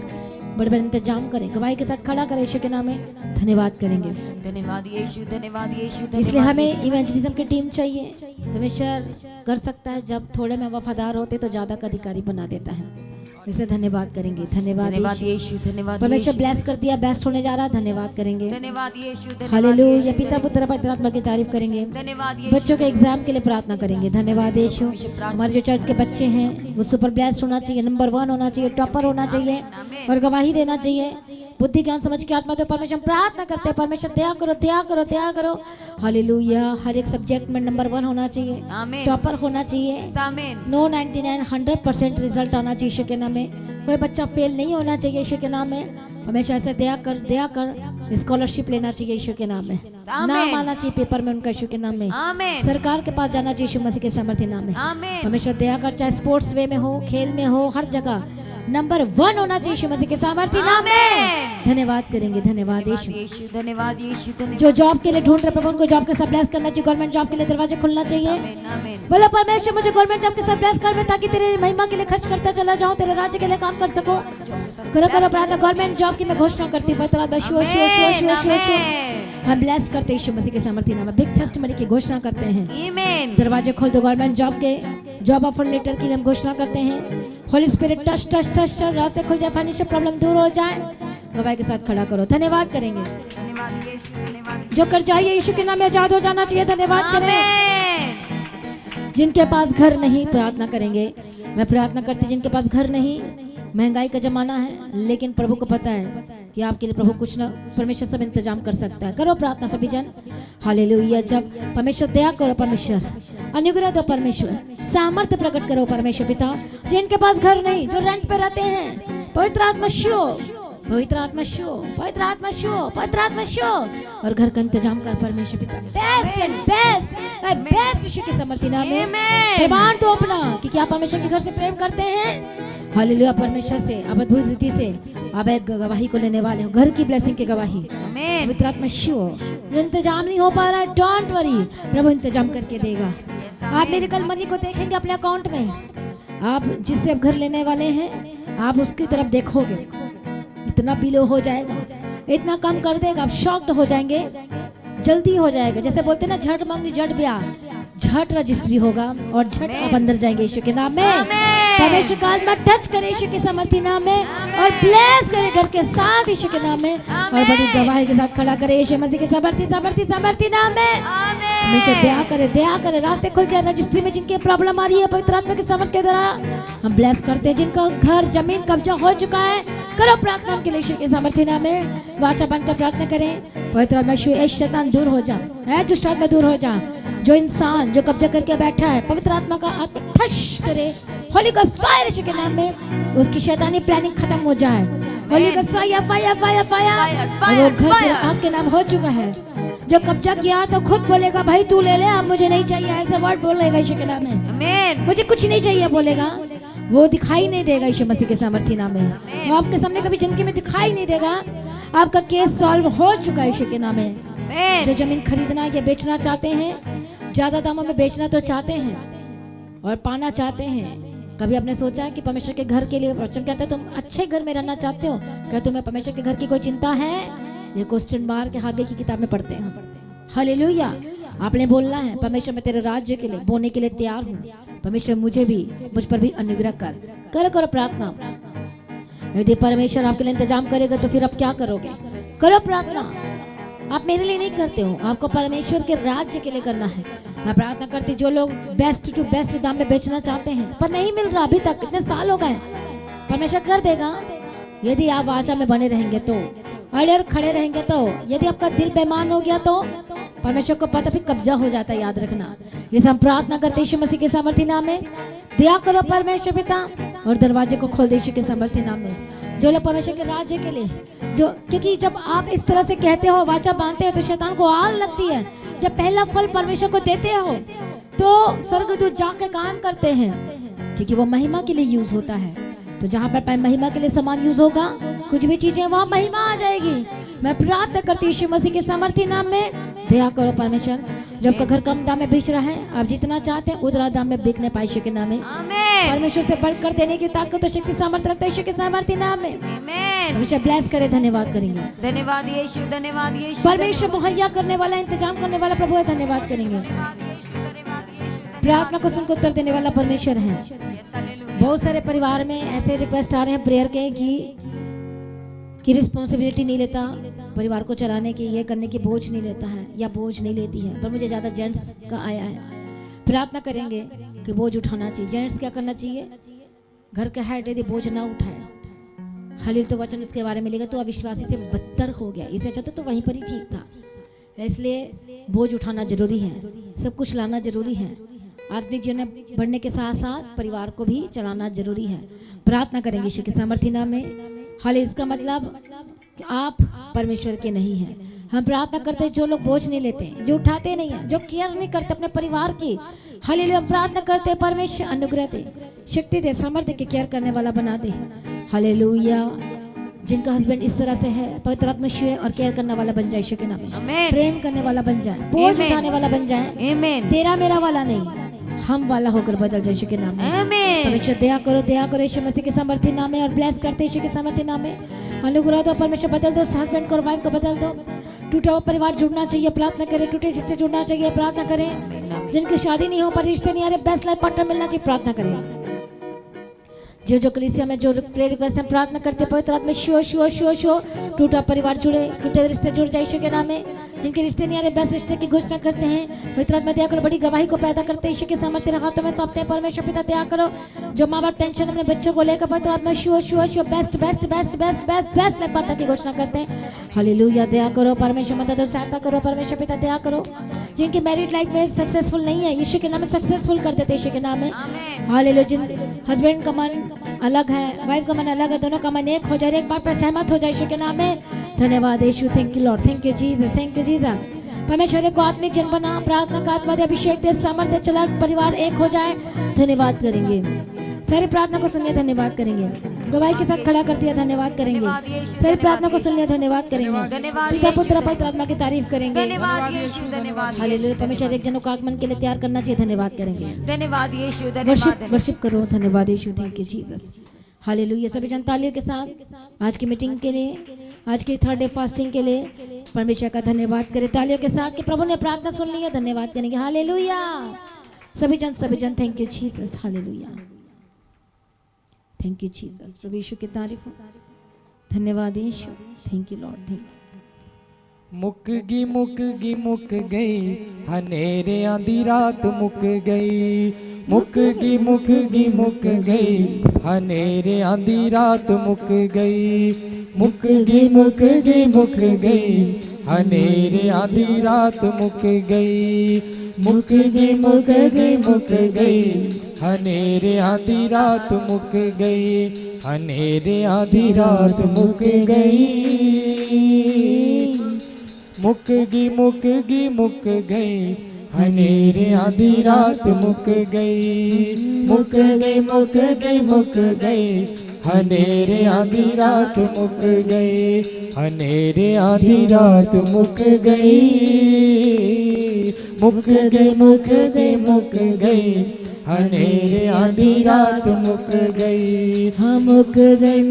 B: बड़े बड़े इंतजाम करें, गवाही के साथ खड़ा करें। यीशु के नाम में धन्यवाद करेंगे।
A: धन्यवाद यीशु, धन्यवाद यीशु।
B: इसलिए हमें इवेंजलिज्म की टीम चाहिए। परमेश्वर कर सकता है, जब थोड़े में वफादार होते तो ज्यादा का अधिकारी बना देता है। इसे धन्यवाद करेंगे। धन्यवाद
A: यीशु, धन्यवाद
B: परमेश्वर ब्लेस कर दिया, बेस्ट होने जा रहा है, धन्यवाद करेंगे।
A: धन्यवाद यीशु,
B: हालेलुया, पिता पुत्र पवित्र आत्मा की तारीफ करेंगे।
A: धन्यवाद यीशु।
B: बच्चों के एग्जाम के लिए प्रार्थना करेंगे। धन्यवाद यीशु। हमारे जो चर्च के बच्चे हैं वो सुपर ब्लेस्ड होना चाहिए, नंबर 1 होना चाहिए, टॉपर होना चाहिए और गवाही देना चाहिए। बुद्धि ज्ञान समझ के आत्मा दो परमेश्वर, प्रार्थना करते हैं परमेश्वर दया करो, दया करो, दया करो। हालेलुया, हर एक सब्जेक्ट में नंबर 1 होना चाहिए, टॉपर होना चाहिए, नो 99 100% रिजल्ट आना चाहिए यीशु के नाम में। कोई बच्चा फेल नहीं होना चाहिए यीशु के नाम में। हमेशा ऐसे दया कर स्कॉलरशिप लेना चाहिए यीशु के नाम में, नाम आना चाहिए पेपर में उनका यीशु के नाम में, सरकार के पास जाना चाहिए यीशु मसीह के सामर्थ्य नाम में। परमेश्वर दया कर, चाहे स्पोर्ट्स वे में हो, खेल में हो, हर जगह नंबर 1 होना चाहिए यीशु मसीह के सामर्थ्य नाम में। धन्यवाद करेंगे। धन्यवाद यीशु,
A: धन्यवाद यीशु।
B: जो जॉब के लिए ढूंढ रहे प्रभु उनको जॉब के साथ ब्लेस करना चाहिए, गवर्नमेंट जॉब के लिए दरवाजे खुलना चाहिए। बोलो परमेश्वर मुझे गवर्नमेंट जॉब के साथ ब्लेस कर, मैं ताकि तेरे महिमा के लिए खर्च करता चला जाऊं, तेरे राज्य के लिए काम कर सकूं। करो करो प्रार्थना। गवर्नमेंट जॉब की मैं घोषणा करती हूं, हम ब्लेस करते हैं यीशु मसीह के सामर्थ्य नाम में। बिग टेस्टमनी की घोषणा करते हैं। दरवाजे खोल दो गवर्नमेंट जॉब के, जॉब ऑफर लेटर के लिए हम घोषणा करते हैं। Holi spirit touch touch touch, रास्ते खुल जाए, फाइनेंशियल प्रॉब्लम दूर हो जाए। गवाही के साथ खड़ा करो। धन्यवाद करेंगे।
A: धन्यवाद यीशु, धन्यवाद।
B: जो कर जाइए यीशु के नाम में आजाद हो जाना चाहिए। धन्यवाद करें। जिनके पास घर नहीं, प्रार्थना करेंगे। मैं प्रार्थना करती, जिनके पास घर नहीं, महंगाई का जमाना है, लेकिन प्रभु को पता है कि आपके लिए प्रभु कुछ ना परमेश्वर सब इंतजाम कर सकता है। करो प्रार्थना सभी जन। हालेलुया, जब परमेश्वर दया करो, परमेश्वर अनुग्रह दो, परमेश्वर सामर्थ्य प्रकट करो परमेश्वर पिता। जिनके पास घर नहीं, जो रेंट पे रहते हैं, पवित्र आत्मा शो, पवित्र आत्मा शो, पवित्र आत्मा शो, पवित्र आत्मा शो, और घर का इंतजाम कर परमेश्वर पिता। बेस्ट एंड बेस्ट बेस्ट यीशु के समर्थी नाम में प्रमाण दो अपना कि क्या परमेश्वर के घर से प्रेम करते हैं। हालेलुया, परमेश्वर से अब अद्भुत रीति से अब एक गवाही को लेने वाले हो, घर की ब्लेसिंग की गवाही। पवित्र आत्मा शो, जो इंतजाम नहीं हो पा रहा है, डोंट वरी, प्रभु इंतजाम करके देगा। आप मेरे कल मनी को देखेंगे अपने अकाउंट में। आप जिससे अब घर लेने वाले हैं, आप उसकी तरफ देखोगे, इतना बिलो हो जाएगा, इतना कम कर देगा, आप शॉक्ड हो जाएंगे, जल्दी हो जाएगा। जैसे बोलते हैं ना, झट मंगनी झट ब्याह, झट रजिस्ट्री होगा और झट आप अंदर जाएंगे यीशु के नाम में। परमेश्वर का आत्मा टच करे यीशु के समर्थी नाम में और ब्लेस करे घर के साथ यीशु के नाम में, और बड़ी गवाही के साथ खड़ा करे यीशु मसीह के समर्थी समर्थी समर्थी नाम में। हमेशा दया करे, रास्ते खुल जाए। रजिस्ट्री में जिनकी प्रॉब्लम आ रही है, पवित्र आत्मा के सामर्थ के द्वारा हम ब्लेस करते हैं। जिनका घर जमीन कब्जा हो चुका है, करो प्रार्थना उनके लिए यीशु के सामर्थ्य नाम में। वाचा बनकर प्रार्थना करें। पवित्र आत्मा यीशु, ऐ शैतान दूर हो जा, ऐ दुष्ट आत्मा दूर हो जा। जो इंसान जो कब्जा करके बैठा है, पवित्र आत्मा का आत्मा ठश करे। होली गॉस्ट फायर यीशु के नाम में उसकी शैतानी प्लानिंग खत्म हो जाए। Holi ghost fire fire fire fire. वो घर तेरे आग के नाम हो चुका है। जो कब्जा किया तो खुद बोलेगा भाई तू ले ले, अब मुझे नहीं चाहिए, ऐसे वर्ड बोलेगा यीशु के नाम में। आमीन। मुझे कुछ नहीं चाहिए बोलेगा, वो दिखाई नहीं देगा यीशु मसीह के सामर्थ्य नाम में। वो आपके सामने कभी जिंदगी में दिखाई नहीं देगा। आपका केस सॉल्व हो चुका है यीशु के नाम में। जो जमीन खरीदना या बेचना चाहते हैं, ज्यादा दामों में बेचना तो चाहते हैं और पाना चाहते हैं, कभी आपने सोचा है कि परमेश्वर के घर के लिए वचन कहता है तुम अच्छे घर में रहना चाहते हो, क्या तुम्हें परमेश्वर के घर की कोई चिंता है? ये क्वेश्चन मार्क के आगे की किताब में पढ़ते हैं। हालेलुया। आपने बोलना है परमेश्वर मैं तेरे राज्य के लिए बोने के लिए तैयार हूँ। परमेश्वर मुझ पर भी अनुग्रह करो प्रार्थना। यदि परमेश्वर आपके लिए इंतजाम करेगा तो फिर आप क्या करोगे? करो प्रार्थना। आप मेरे लिए नहीं करते हो, आपको परमेश्वर के राज्य के लिए करना है। मैं प्रार्थना करती जो लोग बेस्ट टू बेस्ट दाम में बेचना चाहते हैं पर नहीं मिल रहा अभी तक, इतने साल हो गए, परमेश्वर कर देगा यदि आप वाचा में बने रहेंगे तो, अड़े खड़े रहेंगे तो। यदि आपका दिल बेईमान हो गया तो परमेश्वर को पता फिर कब्जा हो जाता है, याद रखना। ये हम प्रार्थना करते यीशु मसीह के सामर्थ्य नाम में। दया करो परमेश्वर पिता और दरवाजे को खोल दे यीशु के सामर्थ्य नाम में। जो लोग परमेश्वर के राज्य के लिए जो, क्योंकि जब आप इस तरह से कहते हो, वाचा बांधते हैं तो शैतान को आग लगती है। जब पहला फल परमेश्वर को देते हो तो स्वर्गदूत जाके काम करते हैं, क्योंकि वो महिमा के लिए यूज होता है। तो जहाँ पर महिमा के लिए सामान यूज होगा, कुछ भी चीजें वहाँ महिमा आ जाएगी। मैं प्रार्थना करती हूँ यीशु मसीह के सामर्थ्य नाम में। दया करो परमेश्वर, जब का घर कम दाम में बेच रहा है, आप जितना चाहते हैं उतना दाम में बिकने पाए यीशु के नाम में। परमेश्वर से बढ़कर देने की ताकत और शक्ति सामर्थ्य रखता है यीशु के सामर्थ्य नाम में। परमेश्वर ब्लेस करे। धन्यवाद करेंगे।
A: धन्यवाद यीशु, धन्यवाद यीशु।
B: परमेश्वर मुहैया करने वाला, इंतजाम करने वाला प्रभु है, धन्यवाद करेंगे। प्रार्थना को सुनकर उत्तर देने वाला परमेश्वर है। बहुत सारे परिवार में ऐसे रिक्वेस्ट आ रहे हैं प्रेयर के कि रिस्पॉन्सिबिलिटी नहीं लेता परिवार को चलाने की, ये करने की बोझ नहीं लेता है या बोझ नहीं लेती है। पर मुझे ज़्यादा जेंट्स का आया है। प्रार्थना करेंगे कि बोझ उठाना चाहिए। जेंट्स क्या करना चाहिए? घर का हेड यदि बोझ ना उठाए, हलील तो वचन उसके बारे में लेगा तो अविश्वासी से बदतर हो गया, इससे अच्छा तो वहीं पर ही ठीक था। इसलिए बोझ उठाना जरूरी है, सब कुछ लाना जरूरी है। आत्मिक जीवन में बढ़ने के साथ साथ परिवार को भी चलाना जरूरी है। प्रार्थना करेंगे यीशु के सामर्थ्य नाम में। हाल इसका मतलब कि आप परमेश्वर के नहीं हैं। हम प्रार्थना करते हैं जो लोग बोझ नहीं लेते, जो उठाते नहीं हैं, जो केयर नहीं करते अपने परिवार की। हालेलुया। हम प्रार्थना करते हैं परमेश्वर अनुग्रह दे, शक्ति दे, सामर्थ्य के केयर करने वाला बना दे। हालेलुया। जिनका हस्बैंड इस तरह से है, पवित्र आत्मा छुए और केयर करने वाला बन जाए यीशु के नाम में। प्रेम करने वाला बन जाए, बोझ उठाने वाला बन जाए। तेरा मेरा वाला नहीं, हम वाला होकर बदल जाए यीशु के नाम में। परमेश्वर दया करो यीशु मसीह के सामर्थ्य नाम में और ब्लेस करते यीशु के सामर्थ्य नाम में। अनुग्रह दो परमेश्वर, बदल दो हस्बैंड को और वाइफ को बदल दो। टूटा हुआ परिवार जुड़ना चाहिए, प्रार्थना करें। टूटे रिश्ते जुड़ना चाहिए, प्रार्थना करें। जिनकी शादी नहीं हो पर रिश्ते नहीं आ रहे, बेस्ट लाइफ पार्टनर मिलना चाहिए, प्रार्थना करें। जो कलीसिया में जो प्रेयर रिक्वेस्ट में प्रार्थना करते पवित्र आत्मा शो टूटा परिवार जुड़े, टूटे रिश्ते जुड़ जाए यीशु के नाम में। जिनके रिश्ते नहीं आ रहे बेस्ट रिश्ते की घोषणा करते हैं। पवित्र आत्मा दया करो, बड़ी गवाही को पैदा करते हैं यीशु के सामर्थ्य हाथों में सौंपते हैं। परमेश्वर पिता दया करो, जो माँ बाप टेंशन अपने बच्चों को लेकर पवित्र आत्मा show best best best best best best life partner की घोषणा करते हैं। हालेलुया। दया करो परमेश्वर, मदद और सहायता करो परमेश्वर पिता दया करो। जिनकी मैरिड लाइफ में सक्सेसफुल नहीं है, यीशु के नाम में सक्सेसफुल कर देते यीशु के नाम में। हालेलुया। जिन हस्बैंड का मन अलग है, वाइफ का मन अलग है, दोनों का मन एक हो जाए, एक बात पर सहमत हो जाए यीशु के नाम में। धन्यवाद यीशु। Thank you lord, thank you Jesus, thank you Jesus. परमेश्वर को आत्मिक जन बना, प्रार्थना का आत्मा दे, अभिषेक दे, सामर्थ्य चला, परिवार एक हो जाए। धन्यवाद करेंगे। सारी प्रार्थना को सुनिए, धन्यवाद करेंगे। गवाही के साथ खड़ा कर दिया, धन्यवाद करेंगे। सारी प्रार्थना को सुनिए, धन्यवाद करेंगे। पिता पुत्र पवित्र आत्मा की तारीफ करेंगे। हालेलुया। परमेश्वर एक जनों को आगमन के लिए तैयार करना चाहिए, धन्यवाद करेंगे।
A: धन्यवाद यीशु, धन्यवाद।
B: वर्शिप करो, धन्यवाद यीशु, थैंक यू जीसस। हालेलुया। सभी जन तालियों के साथ आज की मीटिंग के लिए, आज की 3rd डे फास्टिंग के लिए परमेश्वर का धन्यवाद करें तालियों के साथ कि प्रभु ने प्रार्थना सुन ली है, धन्यवाद करेंगे। हालेलुया। सभी जन thank you Jesus. Hallelujah. Thank you Jesus. प्रभु यीशु की तारीफ हो। धन्यवाद यीशु, thank you lord, thank you.
C: मुक गई हनेरे आधी रात मुक गई, मुक गई हनेरे आधी रात मुक गई, मुक गई हनेरे आधी रात मुक गई, मुक गई हनेरे आधी रात मुक गई, हनेरे आधी रात मुक गई, मुक गई हनेरे आधी रात मुक गई, मुक गई हनेरे आधी रात मुक गई, हनेरे आधी रात मुक गई, मुक गई हनेरे आधी रात मुक गई, हाँ मुक गई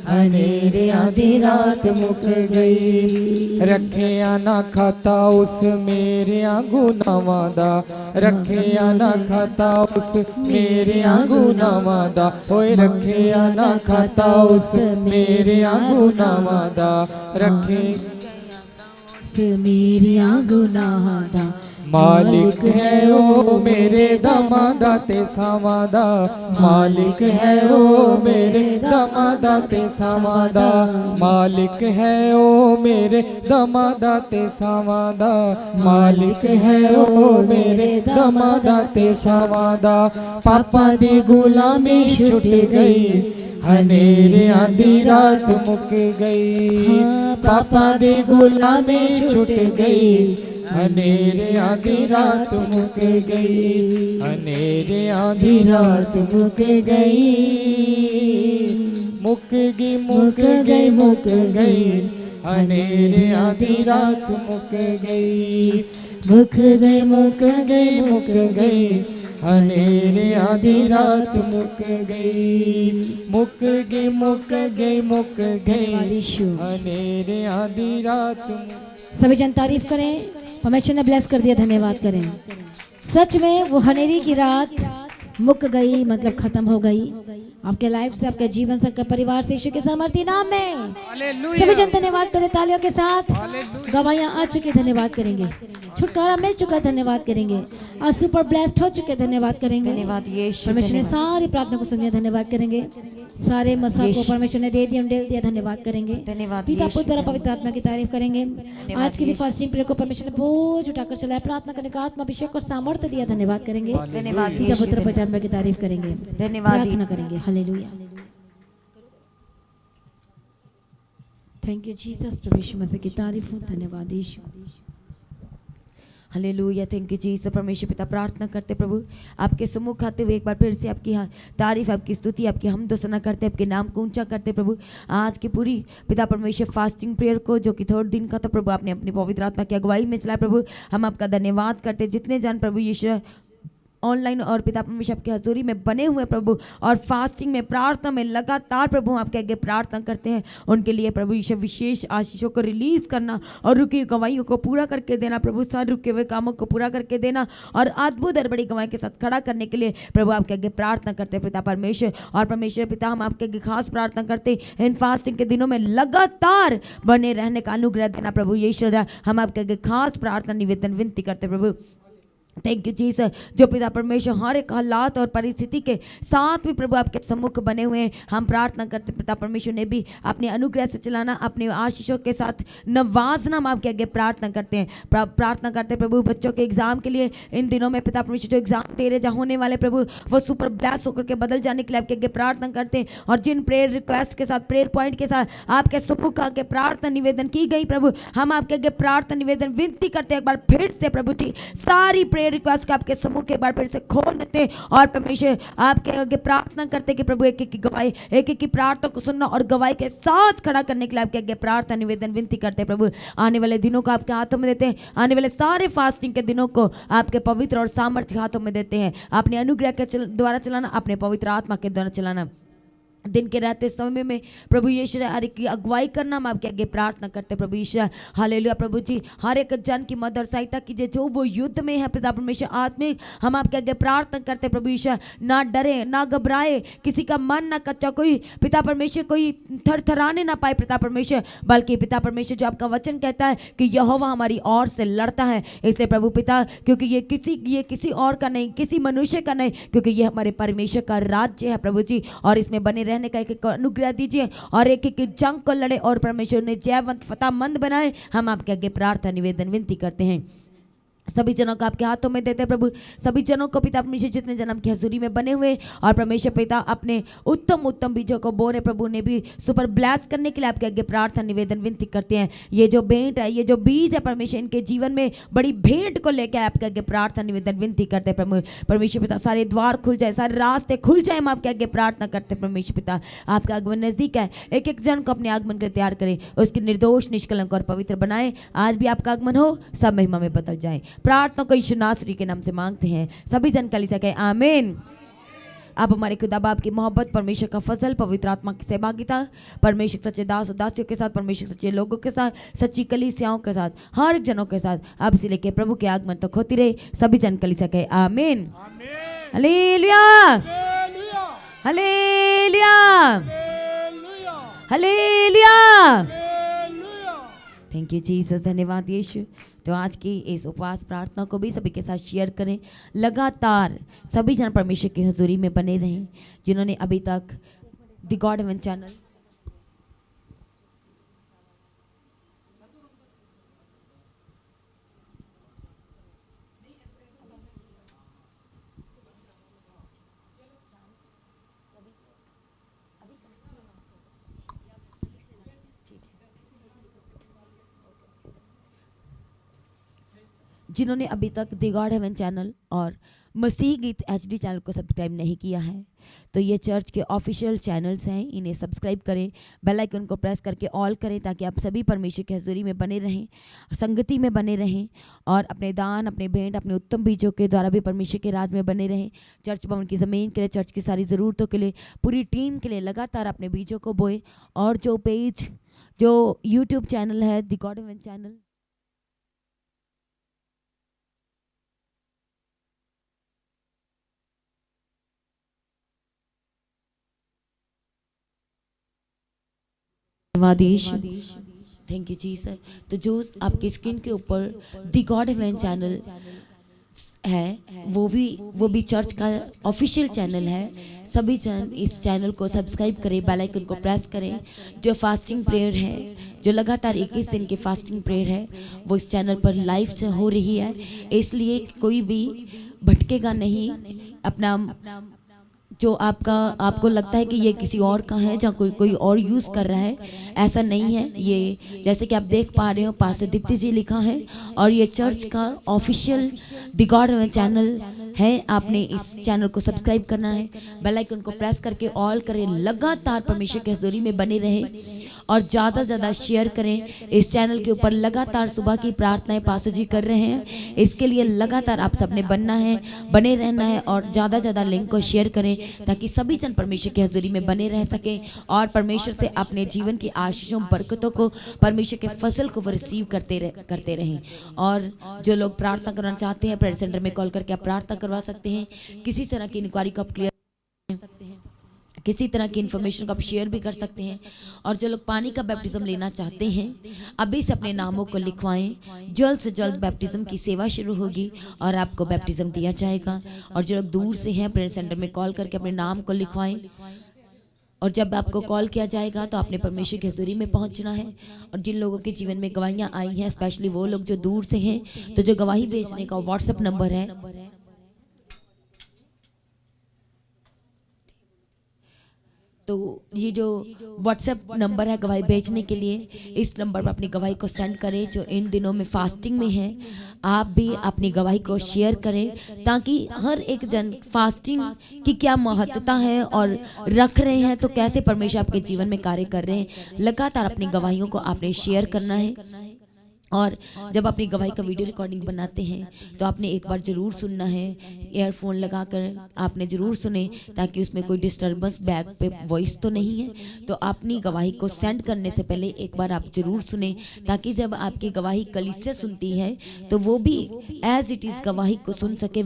C: हनेरे आधी रात मुक गई। रखे ना खाता उस मेरे गुनाहां दा, रखे ना खाता उस मेरे गुनाहां दा, ओए रखे ना खाता उस मेरे गुनाहां दा, रखे
B: मेरे गुनाहां दा।
C: मालिक है ओ मेरे दमादा ते सावादा, मालिक है ओ मेरे दमादा ते सावादा, मालिक है ओ मेरे दमादा ते सावादा, मालिक है ओ मेरे दमादा ते सावादा। पापा दी गुलामी छुट गई हनेरे आधी रात मुक गई, पापा दी गुलामी छुट गई हनेरे आधी रात मुक गई, हनेरे आधी रात मुक गई, मुक गई हनेरे आधी रात मुक गई, मुक गई हनेरे आधी रात मुक गई, मुक गई हनेरे आधी रात।
B: सभी जन तारीफ करें, परमेश्वर ने ब्लेस कर दिया, धन्यवाद करें। सच में वो हनेरी की रात मुक गई, मतलब खत्म हो गई आपके लाइफ से, आपके जीवन से, आपके परिवार से, यीशु के सामर्थी नाम में। सभी जन धन्यवाद करें तालियों के साथ। गवाहियां आ चुकी, धन्यवाद करेंगे। छुटकारा मिल चुका, धन्यवाद करेंगे। आज सुपर ब्लेस्ड हो चुके, धन्यवाद करेंगे।
A: धन्यवाद यीशु,
B: परमेश्वर ने सारी प्रार्थना को सुनिए, धन्यवाद करेंगे। सारे मसा को परमेश्वर ने दे दिया, डेल दिया, धन्यवाद करेंगे।
A: धन्यवाद
B: पिता
A: यीशु,
B: पुत्र पवित्र आत्मा की तारीफ करेंगे। आज की भी फास्टिंग पीरियड को परमेश्वर ने बोझ उठाकर चलाया, प्रार्थना करने का आत्मा अभिषेक और सामर्थ्य दिया, धन्यवाद करेंगे।
A: धन्यवाद
B: पिता
A: यीशु,
B: पुत्र पवित्र आत्मा की तारीफ करेंगे,
A: धन्यवाद।
B: प्रार्थना करेंगे। Hallelujah, thank you Jesus. प्रभु यीशु मसीह की तारीफ हो, धन्यवाद यीशु।
A: Hallelujah, thank you Jesus. परमेश्वर पिता प्रार्थना करते प्रभु आपके सम्मुख आते हुए एक बार फिर से आपकी तारीफ, आपकी स्तुति, आपकी हमद सना करते, आपके नाम को ऊंचा करते प्रभु। आज की पूरी पिता परमेश्वर फास्टिंग प्रेयर को जो कि 3rd दिन का था प्रभु, आपने अपनी पवित्र आत्मा की अगुवाई में चलाया प्रभु। हम आपका धन्यवाद करते, जितने जन प्रभु यीशु ऑनलाइन और पिता परमेश्वर आपकी हजूरी में बने हुए प्रभु और फास्टिंग में, प्रार्थना में लगातार प्रभु आपके आगे प्रार्थना करते हैं, उनके लिए प्रभु यीशु विशेष आशीषों को रिलीज करना और रुकी हुई गवाहियों को पूरा करके देना प्रभु, सारे रुके हुए कामों को पूरा करके देना और अद्भुत और बड़ी गवाही के साथ खड़ा करने के लिए प्रभु आपके आगे प्रार्थना करते हैं पिता परमेश्वर। और परमेश्वर पिता हम आपके आगे खास प्रार्थना करते हैं इन फास्टिंग के दिनों में लगातार बने रहने का अनुग्रह देना प्रभु यीशु। हम आपके आगे खास प्रार्थना निवेदन विनती करते प्रभु। Thank you Jesus. जो पिता परमेश्वर हर एक हालात और परिस्थिति के साथ भी प्रभु आपके सम्मुख बने हुए हैं, हम प्रार्थना करते पिता परमेश्वर ने भी अपने अनुग्रह से चलाना, अपने आशीषों के साथ नवाजना, हम आपके आगे प्रार्थना करते हैं। प्रार्थना करते प्रभु बच्चों के एग्जाम के लिए इन दिनों में पिता परमेश्वर जो एग्जाम तेरे जहाँ होने वाले प्रभु वो सुपर ब्लेस होकर के बदल जाने के लिए आपके आगे प्रार्थना करते हैं। और जिन प्रेयर रिक्वेस्ट के साथ, प्रेयर पॉइंट के साथ आपके सम्मुख आके प्रार्थना निवेदन की गई प्रभु, हम आपके आगे प्रार्थना निवेदन विनती करते हैं एक बार फिर से प्रभु जी, सारी रिक्वेस्ट को आपके समूह के बार फिर से खोल देते हैं और परमेश्वर आपके आगे प्रार्थना करते हैं कि प्रभु एक एक की गवाही, एक एक की प्रार्थना को सुनना और गवाही के साथ खड़ा करने के लिए आपके आगे प्रार्थना निवेदन विनती करते हैं प्रभु। आने वाले दिनों को आपके हाथों में देते हैं, आने वाले सारे फास्टिंग के दिनों को आपके पवित्र और सामर्थ्य हाथों में देते हैं। अपने अनुग्रह के द्वारा चलाना, अपने पवित्र आत्मा के द्वारा चलाना। दिन के रहते समय में प्रभु यीशु हर एक की अगुवाई करना हम आपके आगे प्रार्थना करते प्रभु यीशु। हालेलुया प्रभु जी, हर एक जन की मदद सहायता कीजिए जो वो युद्ध में है पिता परमेश्वर आत्मिक। हम आपके आगे प्रार्थना करते प्रभु यीशु, ना डरे ना घबराए, किसी का मन ना कच्चा, कोई पिता परमेश्वर कोई थरथराने ना पाए पिता परमेश्वर, बल्कि पिता परमेश्वर जो आपका वचन कहता है कि यहोवा हमारी ओर से लड़ता है। इसलिए प्रभु पिता, क्योंकि ये किसी और का नहीं, किसी मनुष्य का नहीं, क्योंकि ये हमारे परमेश्वर का राज्य है प्रभु जी। और इसमें बने रहने का एक अनुग्रह दीजिए और एक एक जंग को लड़े और परमेश्वर ने जयवंत फतेहमंद बनाए। हम आपके आगे प्रार्थना निवेदन विनती करते हैं। सभी जनों को आपके हाथों में देते हैं प्रभु। सभी जनों को पिता परमेश्वर जितने जन्म की हजूरी में बने हुए और परमेश्वर पिता अपने उत्तम उत्तम बीजों को बोरे प्रभु ने भी सुपर ब्लेस करने के लिए आपके आगे प्रार्थना निवेदन विनती करते हैं। ये जो भेंट है, ये जो बीज है परमेश्वर, इनके जीवन में बड़ी भेंट को लेकर आपके आगे प्रार्थना निवेदन विनती करते हैं प्रभु। परमेश्वर पिता सारे द्वार खुल जाए, सारे रास्ते खुल जाए, हम आपके आगे प्रार्थना करते हैं परमेश्वर पिता। आपका आगमन नजदीक है, एक एक जन को अपने आगमन के लिए तैयार करें, उसकी निर्दोष निष्कलंक और पवित्र बनाए। आज भी आपका आगमन हो, सब महिमा में बदल जाए। प्रार्थना को यीशु नासरी के नाम से मांगते हैं सभी जन कलीसिया कहे आमीन। अब हमारे खुदा बाप की मोहब्बत, परमेश्वर का फजल, पवित्र आत्मा की सहभागिता, परमेश्वर सच्चे दास और दासियों के साथ, परमेश्वर सच्चे लोगों के साथ, सच्ची कलीसियाओं के साथ, हर एक जनों के साथ अब से लेके प्रभु के आगमन तक होती रहे। सभी जन कलीसिया कहे आमीन। Hallelujah hallelujah hallelujah. Thank you Jesus, धन्यवाद यीशु। तो आज की इस उपवास प्रार्थना को भी सभी के साथ शेयर करें। लगातार सभी जन परमेश्वर की हजूरी में बने रहें। जिन्होंने अभी तक द गॉड हेवन चैनल जिन्होंने अभी तक द गॉड हेवन चैनल और मसीह गीत HD चैनल को सब्सक्राइब नहीं किया है तो ये चर्च के ऑफिशियल चैनल्स हैं, इन्हें सब्सक्राइब करें, बेल आइकन को प्रेस करके ऑल करें ताकि आप सभी परमेश्वर की हजूरी में बने रहें, संगति में बने रहें और अपने दान, अपने भेंट, अपने उत्तम बीजों के द्वारा भी परमेश्वर के राज में बने रहें। चर्च भवन की ज़मीन के लिए, चर्च की सारी ज़रूरतों के लिए, पूरी टीम के लिए लगातार अपने बीजों को बोए। और जो पेज, जो यूट्यूब चैनल है the god heaven channel, thank you ji sir. तो जो आपकी स्क्रीन के ऊपर द गॉड हेवन चैनल है वो भी चर्च का ऑफिशियल चैनल है। सभी जन इस चैनल को सब्सक्राइब करें, बेल आइकन को प्रेस करें। जो फास्टिंग प्रेयर है, जो लगातार 21 दिन की फास्टिंग प्रेयर है, वो इस चैनल पर लाइव हो रही है। इसलिए कोई भी भटकेगा नहीं। अपना जो आपको लगता है कि ये किसी और का है, जहाँ कोई और यूज़ कर रहा है, ऐसा नहीं है। ये जैसे कि आप देख पा रहे हो पास्टर दीप्ति जी लिखा है और ये चर्च का official the god heaven channel है। आपने इस चैनल को सब्सक्राइब करना है, बेल आइकन को प्रेस करके ऑल करें, लगातार परमेश्वर की हजूरी में बने रहें और ज़्यादा से ज़्यादा शेयर करें। इस चैनल के ऊपर लगातार सुबह की प्रार्थनाएं पास्टर जी कर रहे हैं, इसके लिए लगातार आप सबने बनना है, बने रहना है और ज़्यादा से ज़्यादा लिंक को शेयर करें ताकि सभी जन परमेश्वर की हजूरी में बने रह सकें और परमेश्वर से अपने जीवन की आशीषों, बरकतों को, परमेश्वर के फसल को रिसीव करते रहें। और जो लोग प्रार्थना करना चाहते हैं, प्रेयर सेंटर में कॉल करके आप प्रार्थना करवा सकते हैं। किसी तरह की इंक्वायरी को आप क्लियर कर सकते हैं, किसी तरह की इन्फॉर्मेशन को आप शेयर भी कर सकते हैं। और जो लोग पानी का बैप्टिज्म लेना चाहते हैं, अभी से अपने नामों को लिखवाएं। जल्द से जल्द बैप्टिज्म की सेवा शुरू होगी और आपको बैप्टिज्म दिया जाएगा। और जो लोग दूर से हैं, प्रेयर सेंटर में कॉल करके अपने नाम को लिखवाएं। और जब आपको कॉल किया जाएगा तो आपने परमेश्वर की हजूरी में पहुंचना है। और जिन लोगों के जीवन में गवाहियाँ आई हैं, स्पेशली वो लोग जो दूर से हैं, तो जो गवाही भेजने का व्हाट्सएप नंबर है, तो ये जो व्हाट्सएप नंबर है गवाही भेजने के लिए, इस नंबर पर अपनी गवाही को सेंड करें। जो इन दिनों में फास्टिंग में है, आप भी अपनी गवाही को शेयर करें ताकि हर एक जन फास्टिंग की क्या महत्वता है और रख रहे हैं तो कैसे परमेश्वर आपके जीवन में कार्य कर रहे हैं, लगातार अपनी गवाहियों को आपने शेयर करना है। और जब अपनी गवाही का वीडियो रिकॉर्डिंग बनाते हैं तो आपने एक बार ज़रूर सुनना है, ईयरफोन लगाकर आपने ज़रूर सुने, ताकि उसमें कोई डिस्टर्बेंस बैक पे वॉइस तो नहीं है। तो अपनी गवाही को सेंड करने से पहले एक बार आप ज़रूर सुने, ताकि जब आपकी गवाही कलीसिया सुनती है तो वो भी एज इट इज़ गवाही को सुन सके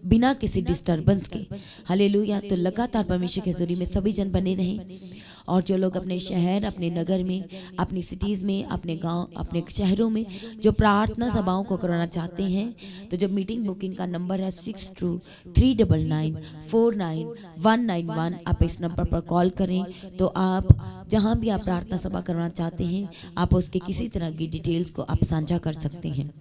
A: बिना किसी डिस्टर्बेंस के। हालेलुया। तो लगातार परमेश्वर के हुजूरी में सभी जन बने रहें, और जो लोग अपने शहर, अपने नगर में, अपनी सिटीज़ में, अपने गांव, अपने शहरों में जो प्रार्थना सभाओं को कराना चाहते हैं, तो जो मीटिंग बुकिंग का नंबर है 6239949191, आप इस नंबर पर कॉल करें। तो आप जहां भी आप प्रार्थना सभा करवाना चाहते हैं, आप उसके किसी तरह की डिटेल्स को आप साझा कर सकते हैं।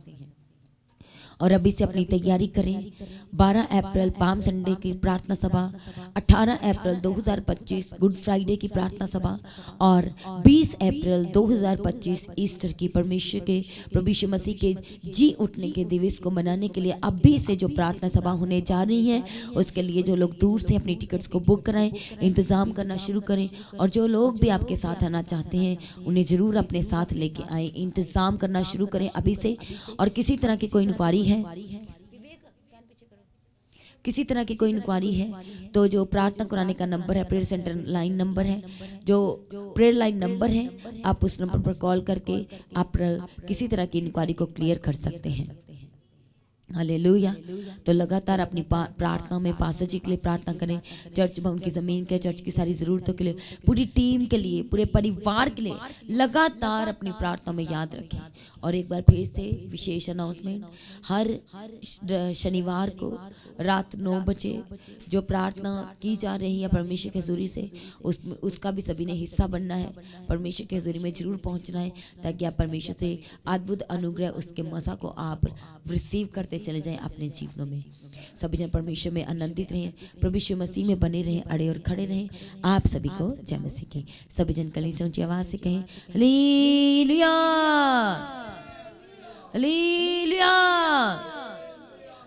A: और अभी से अपनी तैयारी करें। 12 अप्रैल पाम संडे की प्रार्थना सभा, 18 अप्रैल 2025 गुड फ्राइडे की प्रार्थना सभा, और 20 अप्रैल 2025 ईस्टर की परमेश्वर के प्रभु यीशु मसीह के जी उठने के दिवस को मनाने के लिए अभी से जो प्रार्थना सभा होने जा रही है, उसके लिए जो लोग दूर से अपनी टिकट्स को बुक कराएं, इंतज़ाम करना शुरू करें। और जो लोग भी आपके साथ आना चाहते हैं, उन्हें ज़रूर अपने साथ लेके आए, इंतज़ाम करना शुरू करें अभी से। और किसी तरह की कोई इंक्वायरी है, किसी तरह की कोई इंक्वायरी है, तो जो प्रार्थना कराने का नंबर है, प्रेयर सेंटर लाइन नंबर है, जो प्रेयर लाइन नंबर है, आप उस नंबर पर कॉल करके आप किसी तरह की इंक्वायरी को क्लियर कर सकते हैं। हालेलुया। तो लगातार अपनी प्रार्थना में पास्टर जी के लिए प्रार्थना करें, चर्च भवन की ज़मीन के, चर्च की सारी ज़रूरतों के लिए, पूरी टीम के लिए, पूरे परिवार के लिए लगातार अपनी प्रार्थना में याद रखें। और एक बार फिर से विशेष अनाउंसमेंट, हर शनिवार को रात 9 बजे जो प्रार्थना की जा रही है परमेश्वर के हुजूरी से, उसका भी सभी ने हिस्सा बनना है। परमेश्वर के हुजूरी में जरूर पहुंचना है, ताकि आप परमेश्वर से अद्भुत अनुग्रह, उसके मज़ा को आप रिसीव करते चले जाएं अपने जीवनों में। सभी जन परमेश्वर में आनंदित रहें, प्रभु यीशु मसीह में बने रहें, अड़े और खड़े रहें। आप सभी को जय मसीह की। सभी जन कलीसिया ऊंची आवाज से कहें hallelujah, hallelujah,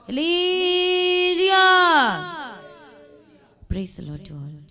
A: hallelujah. Praise the lord to all.